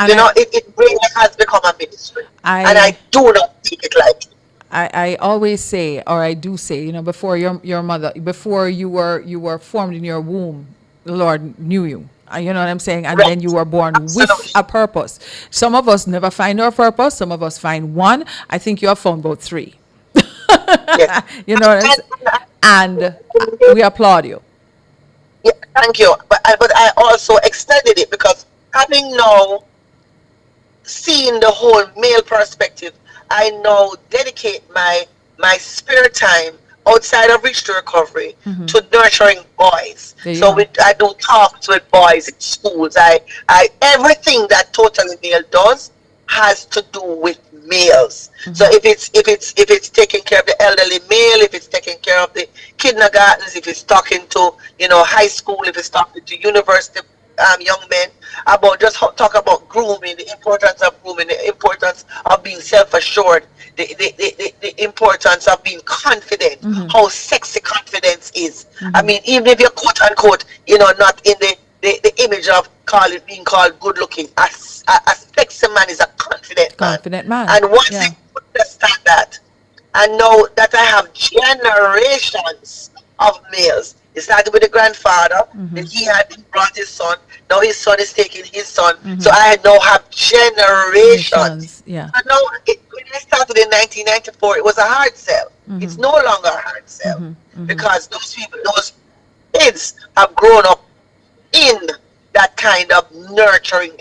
You know, it really has become a ministry. And I do not take it lightly. I always say, or I do say, you know, before your mother, before you were formed in your womb, the Lord knew you. You know what I'm saying? And then you were born with a purpose. Some of us never find our purpose. Some of us find one. I think you have found both three. You know what I'm saying? And we applaud you. Yeah, thank you. But I also extended it, because having now seen the whole male perspective, I now dedicate my spare time outside of Reach to Recovery to nurturing boys. So I do talks with boys in schools. I everything that Totally Male does has to do with males. So if it's taking care of the elderly male, if it's taking care of the kindergartens, if it's talking to, you know, high school, if it's talking to university young men, about just talk about grooming, the importance of grooming, the importance of being self-assured, the importance of being confident, how sexy confidence is. I mean, even if you're quote unquote, you know, not in the the image of being called good looking. A sexy man is a confident man. Confident man. And once Yeah. I understand that, I know that I have generations of males. It started with the grandfather, then he had brought his son. Now his son is taking his son. So I now have generations. Yeah. So now, when I started in 1994, it was a hard sell. It's no longer a hard sell because those people, those kids have grown up in that kind of nurturing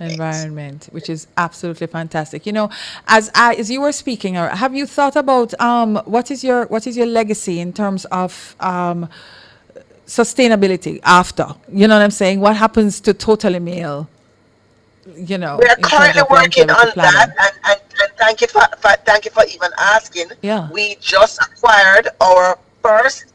environment. Which is absolutely fantastic. You know, as you were speaking, have you thought about what is your legacy in terms of sustainability after? You know what I'm saying? What happens to Totally Male? You know, we are in terms currently of working longevity on planning? that, and thank you for even asking. Yeah. We just acquired our first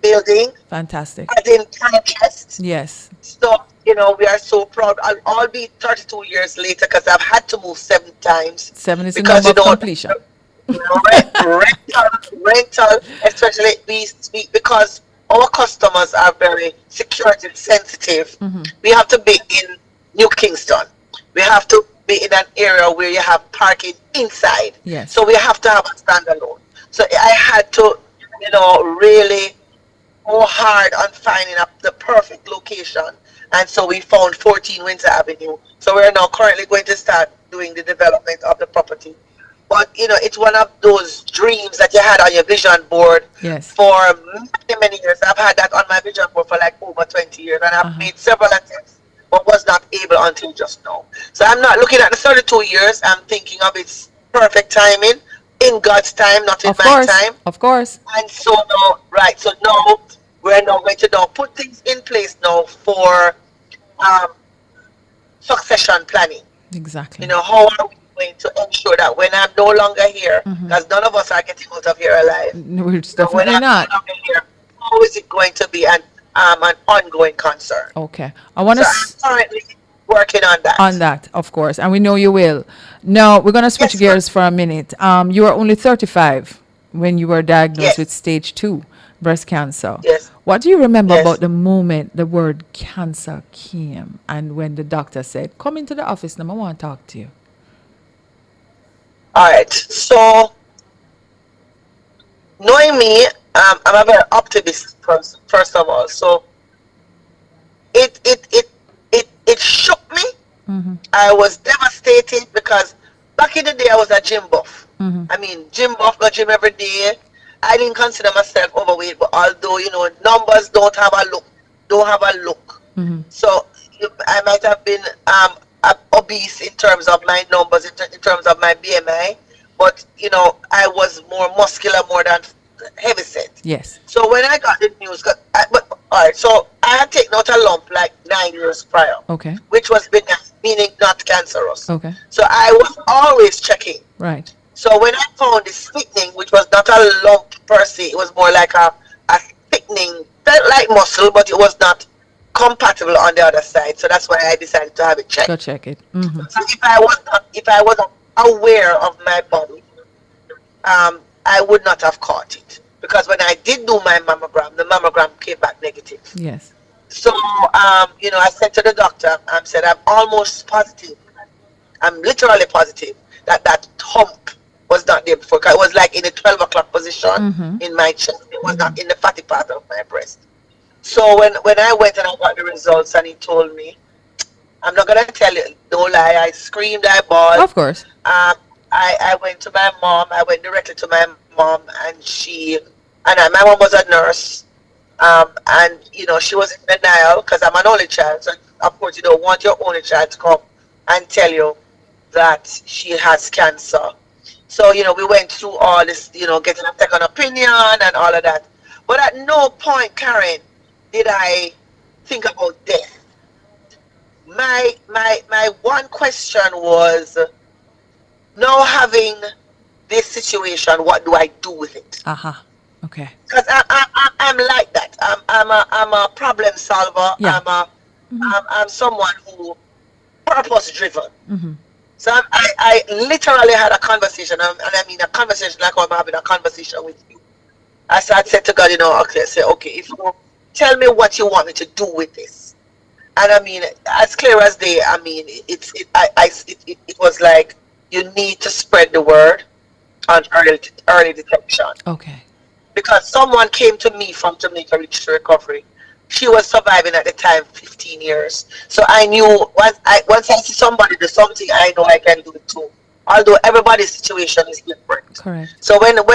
building, Fantastic. as in Canachest. Yes. So, you know, we are so proud. I'll be 32 years later because I've had to move 7 times. 7 is the Because, number of you know, completion. rental, especially because our customers are very security sensitive. We have to be in New Kingston. We have to be in an area where you have parking inside. Yes. So we have to have a standalone. So I had to, you know, really go hard on finding the perfect location. And so we found 14 Windsor Avenue. So we're now currently going to start doing the development of the property. But, you know, it's one of those dreams that you had on your vision board Yes. for many, many years. I've had that on my vision board for like over 20 years. And I've made several attempts, but was not able until just now. So I'm not looking at the 32 years. I'm thinking of its perfect timing, in God's time, not in my time. Of course. And so now, so now we're now going to now put things in place now for succession planning. Exactly. You know, how are we going to ensure that when I'm no longer here, because none of us are getting out of here alive. No, it's So when definitely I'm not. no longer here, how is it going to be an ongoing concern? Okay. I want So to I'm currently working on that. on that, of course, and we know you will. Now we're going to switch gears for a minute. You were only 35 when you were diagnosed with stage 2 breast cancer. Yes. What do you remember about the moment the word cancer came and when the doctor said, "Come into the office now, I want to talk to you"? All right. So knowing me, I'm a very optimistic person, first of all. So it shook me. I was devastated because back in the day I was a gym buff. I mean, gym buff, go gym every day. I didn't consider myself overweight, but although, you know, numbers don't have a look. So I might have been obese in terms of my numbers, in terms of my BMI, but, you know, I was more muscular more than heavy set. Yes. So when I got the news, so I had taken out a lump like 9 years prior, Okay. which was benign, meaning not cancerous. Okay. So I was always checking. Right. So when I found this thickening, which was not a lump per se, it was more like a thickening, felt like muscle, but it was not compatible on the other side. So that's why I decided to have it checked. Go check it. So if I wasn't aware of my body, I would not have caught it. Because when I did do my mammogram, the mammogram came back negative. Yes. So, you know, I said to the doctor, I said, I'm almost positive. I'm literally positive that hump was not there before. 'Cause it was like in the 12 o'clock position in my chest. It was not in the fatty part of my breast. So when I went and I got the results and he told me, I'm not going to tell you, no lie, I screamed, I bawled. Of course. I went to my mom. I went directly to my mom, and my mom was a nurse, and you know, she was in denial because I'm an only child. So of course you don't want your only child to come and tell you that she has cancer. So you know, we went through all this, you know, getting a second opinion and all of that. But at no point, Karen, did I think about death. My one question was, now having this situation, what do I do with it? Okay. Because I'm like that. I'm a problem solver. Yeah. I'm someone who purpose driven. So I literally had a conversation, and I mean a conversation like I'm having a conversation with you. I said to God, you know, okay, if you tell me what you want me to do with this, And I mean, as clear as day, I mean, it was like you need to spread the word on early detection. Okay. Because someone came to me from Jamaica Reach to Recovery. She was surviving at the time 15 years. So I knew once I see somebody do something, I know I can do it too. Although everybody's situation is different. Correct. So when it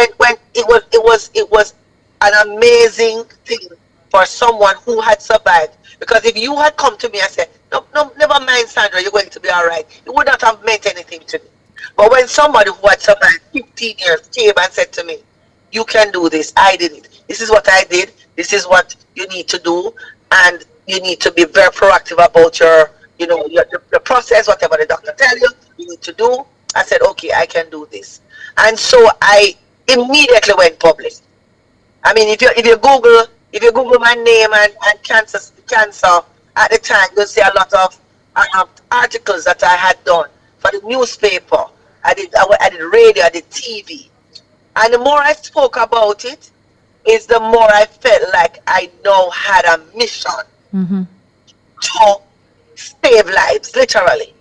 was an amazing thing for someone who had survived. Because if you had come to me and said, no, never mind, Sandra, you're going to be all right, it would not have meant anything to me. But when somebody who had survived 15 years came and said to me, you can do this, I did it. This is what I did. This is what you need to do. And you need to be very proactive about your process, whatever the doctor tell you, you need to do. I said, okay, I can do this. And so I immediately went public. I mean, if you Google my name and cancer at the time, you'll see a lot of articles that I had done for the newspaper. I did radio, I did TV. And the more I spoke about it, is the more I felt like I now had a mission to save lives, literally.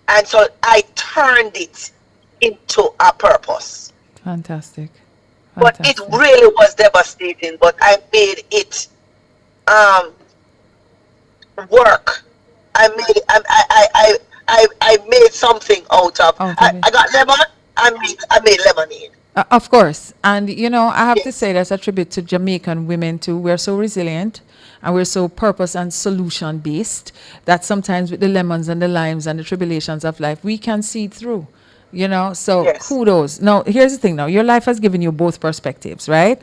And so I turned it into a purpose. Fantastic. But it really was devastating, but I made it work. I made something out of I got lemon, I made lemonade. Of course. And, I have to say that's a tribute to Jamaican women too. We're so resilient and we're so purpose and solution based that sometimes with the lemons and the limes and the tribulations of life, we can see it through, So kudos. Now, here's the thing now. Your life has given you both perspectives, right?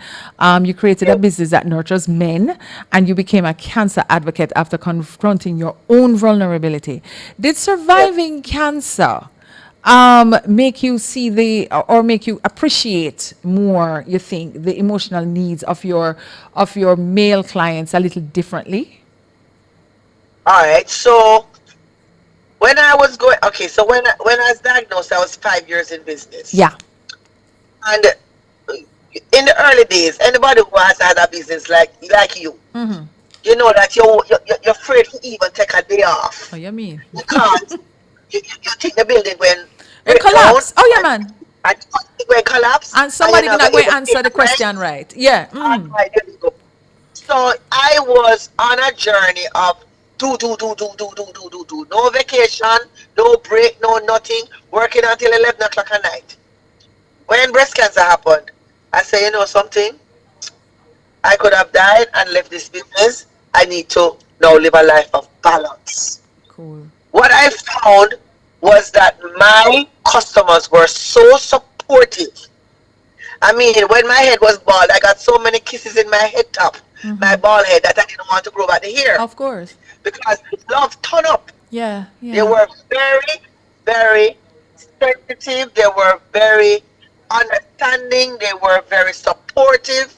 You created a business that nurtures men and you became a cancer advocate after confronting your own vulnerability. Did surviving cancer make you see or make you appreciate more, you think, the emotional needs of your male clients a little differently? All right. So when I was when I was diagnosed, I was 5 years in business. Yeah. And in the early days, anybody who has had a business like you, you know that you're afraid to even take a day off. Oh, you mean? Because you think the building when it collapse. Oh, yeah, man. And it will collapse. And somebody not going to answer the question right. Yeah. Right, there you go. So I was on a journey of do. No vacation, no break, no nothing. Working until 11 o'clock at night. When breast cancer happened, I said, you know something? I could have died and left this business. I need to now live a life of balance. Cool. What I found was that my customers were so supportive. I mean, when my head was bald, I got so many kisses in my head top, my bald head, that I didn't want to grow back the hair. Of course. Because love turned up. Yeah. They were very, very sensitive. They were very understanding. They were very supportive.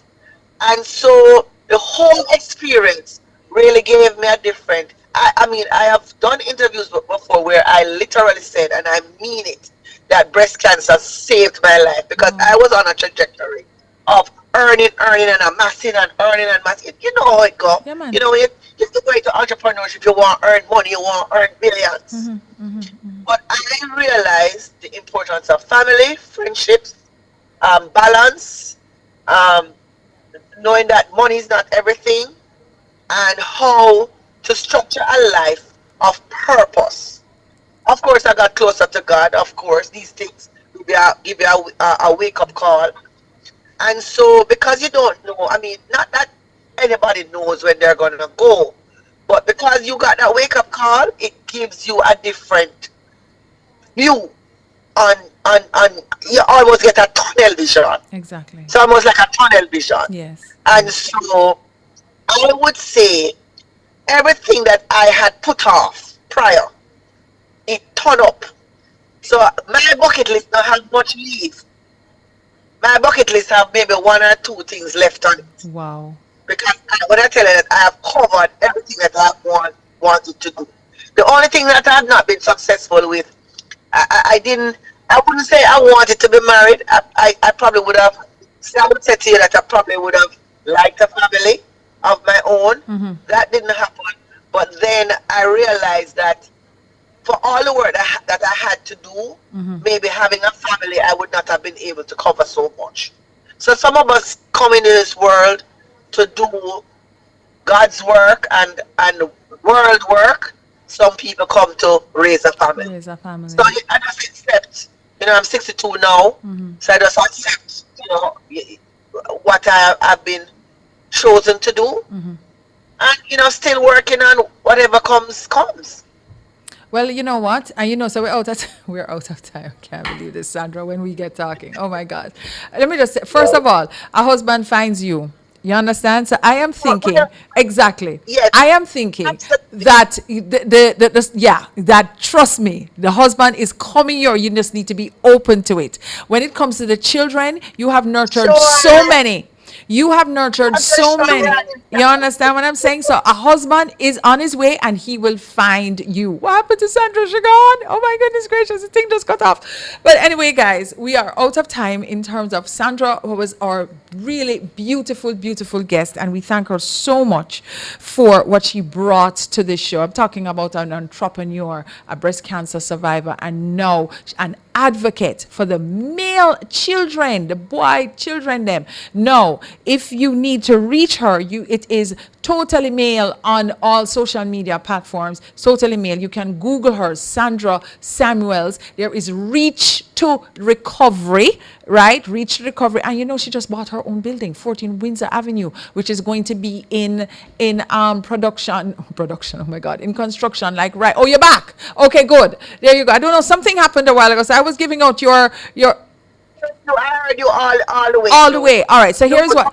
And so the whole experience really gave me a different. I mean, I have done interviews before where I literally said, and I mean it, that breast cancer saved my life because I was on a trajectory of earning and amassing and earning and amassing. You know how it goes. Yeah, man. You know, you go into entrepreneurship, you want to earn money, you want to earn billions. But I realized the importance of family, friendships, balance, knowing that money is not everything, and how to structure a life of purpose. Of course, I got closer to God. Of course, these things will give you a wake-up call. And so, because you don't know, I mean, not that anybody knows when they're going to go, but because you got that wake-up call, it gives you a different view on you almost get a tunnel vision. Exactly. It's almost like a tunnel vision. Yes. And so, I would say, everything that I had put off prior, it turned up. So my bucket list don't have much leave. My bucket list have maybe 1 or 2 things left on it. Wow. Because when I tell you that I have covered everything that I wanted to do. The only thing that I have not been successful with, I wouldn't say I wanted to be married. I probably would have, I would say to you that I probably would have liked a family of my own. That didn't happen. But then I realized that for all the work that I had to do, maybe having a family, I would not have been able to cover so much. So some of us come into this world to do God's work and world work. Some people come to raise a family. Raise a family. So I just accept, I'm 62 now, so I just accept, what I've been chosen to do. And, still working on whatever comes. Well, you know what? And so we're out of time. I can't believe this, Sandra, when we get talking. Oh my God. Let me just say, first of all, a husband finds you. You understand? So I am thinking, exactly. Yes. I am thinking that that trust me, the husband is coming here. You just need to be open to it. When it comes to the children, you have nurtured so many. You have nurtured so many. You understand what I'm saying? So a husband is on his way and he will find you. What happened to Sandra? She gone? Oh my goodness gracious, the thing just cut off. But anyway, guys, we are out of time in terms of Sandra, who was our really beautiful, beautiful guest. And we thank her so much for what she brought to this show. I'm talking about an entrepreneur, a breast cancer survivor, and now an advocate for the male children, the boy children them. No, if you need to reach her, it is totally male on all social media platforms. Totally male. You can Google her, Sandra Samuels. There is Reach to Recovery, right? Reach to Recovery. And she just bought her own building, 14 Windsor Avenue, which is going to be in production. Oh my God, in construction. Like, right. Oh, you're back. Okay, good. There you go. I don't know. Something happened a while ago. So I was giving out your. I heard you all the way. All the way. All right. So here's what.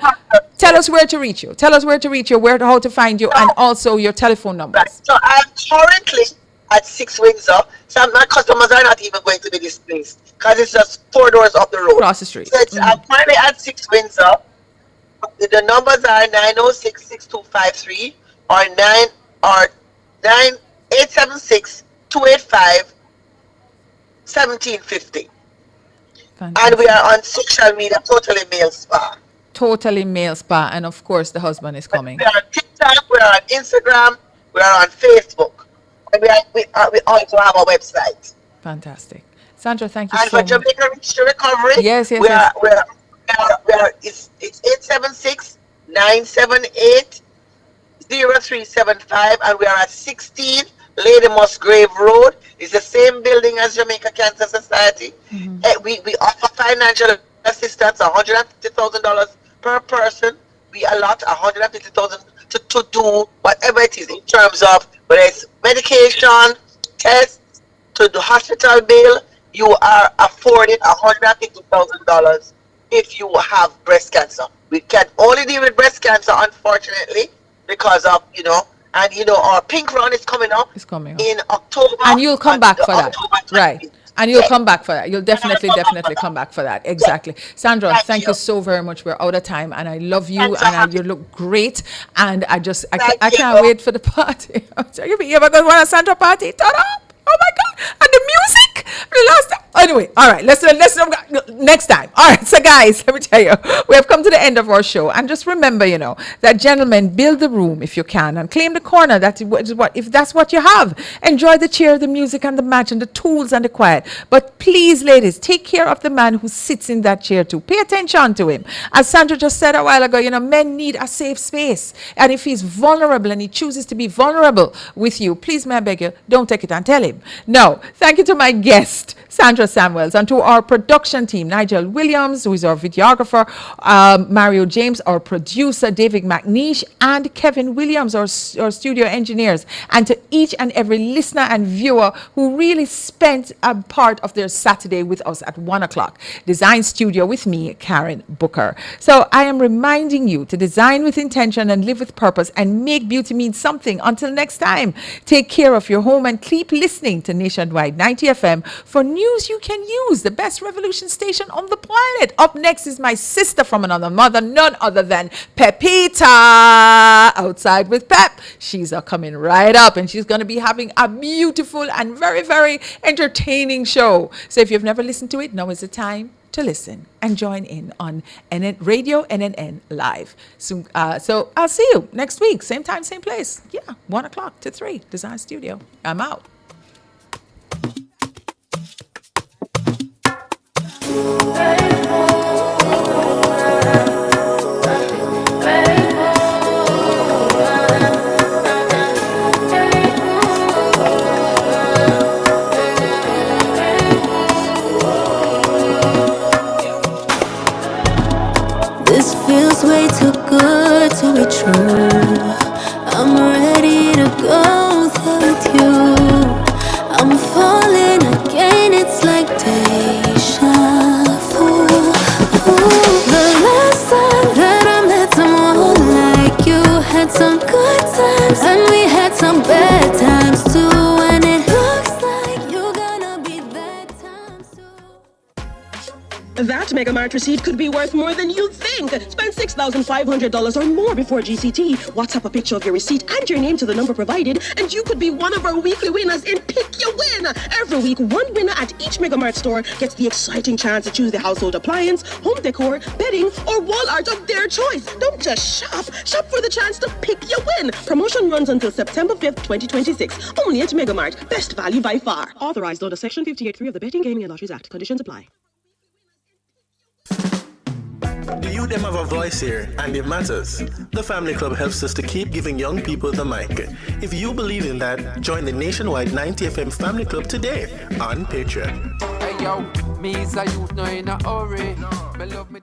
Tell us where to reach you. Tell us where to reach you, how to find you, and also your telephone numbers. Right. So I'm currently at 6 Windsor. So my customers are not even going to be displeased because it's just 4 doors up the road. Across the street. So I'm currently at 6 Windsor. The numbers are 906-6253 or 876-285-1750. And we are on social media, Totally Male Spa. Totally Male Spa. And of course, the husband is coming. We are on TikTok, we are on Instagram, we are on Facebook. And we also have a website. Fantastic. Sandra, thank you so much. And for Jamaica Reach to Recovery, yes. We are, it's 876-978-0375, and we are at 16 Lady Musgrave Road. It's the same building as Jamaica Cancer Society. We offer financial assistance, $150,000 per person. We allot $150,000 to do whatever it is in terms of whether it's medication, tests, to the hospital bill. You are afforded $150,000 if you have breast cancer. We can only deal with breast cancer, unfortunately, because of our pink run is coming up. It's coming up in October, and you'll come back for that, right? And you'll come back for that. You'll definitely come back for that. Exactly. Sandra, thank you so very much. We're out of time, and I love you, and you look great. And I can't wait for the party. You ever go to a Sandra party? Turn up! Oh my God! And the music. The last time. Anyway, all right. Let's next time. All right. So guys, let me tell you, we have come to the end of our show, and just remember, that gentlemen, build the room if you can, and claim the corner. That is what if that's what you have. Enjoy the cheer, the music, and the match, and the tools and the quiet. But please, ladies, take care of the man who sits in that chair too. Pay attention to him. As Sandra just said a while ago, men need a safe space, and if he's vulnerable and he chooses to be vulnerable with you, please, may I beg you, don't take it and tell him. No. Thank you to my guest, Sandra Samuels, and to our production team, Nigel Williams, who is our videographer, Mario James, our producer, David McNeish, and Kevin Williams, our studio engineers, and to each and every listener and viewer who really spent a part of their Saturday with us at 1 o'clock. Design Studio with me, Karen Booker. So I am reminding you to design with intention and live with purpose and make beauty mean something. Until next time, take care of your home and keep listening to Nationwide 90 FM for news you you can use. The best revolution station on the planet. Up next is my sister from another mother, none other than Pepita. Outside with Pep. She's coming right up, and she's going to be having a beautiful and very, very entertaining show. So if you've never listened to it, now is the time to listen and join in on Radio NNN Live. So I'll see you next week. Same time, same place. Yeah, 1 o'clock to 3, Dezign Studio. I'm out. This feels way too good to be true. I'm ready to go there with you. I'm falling again, it's like deja vu. The last time that I met someone like you, had some good times and we had some bad times too. And it looks like you're gonna be bad times too. That Mega Mart receipt could be worth more than you think. Spend $6,500 or more before GCT. WhatsApp a picture of your receipt and your name to the number provided, and you could be one of our weekly winners in Pick Your Win. Every week, one winner at each Mega Mart store gets the exciting chance to choose the household appliance, home decor, bedding, or wall art of their choice. Don't just shop. Shop for the chance to pick your win. Promotion runs until September 5th, 2026. Only at Mega Mart. Best value by far. Authorized under Section 58.3 of the Betting, Gaming and Lotteries Act. Conditions apply. Do you them have a voice here and it matters? The Family Club helps us to keep giving young people the mic. If you believe in that, join the nationwide 90 FM Family Club today on Patreon. Hey yo, me is a youth, no in a hurry. Me love me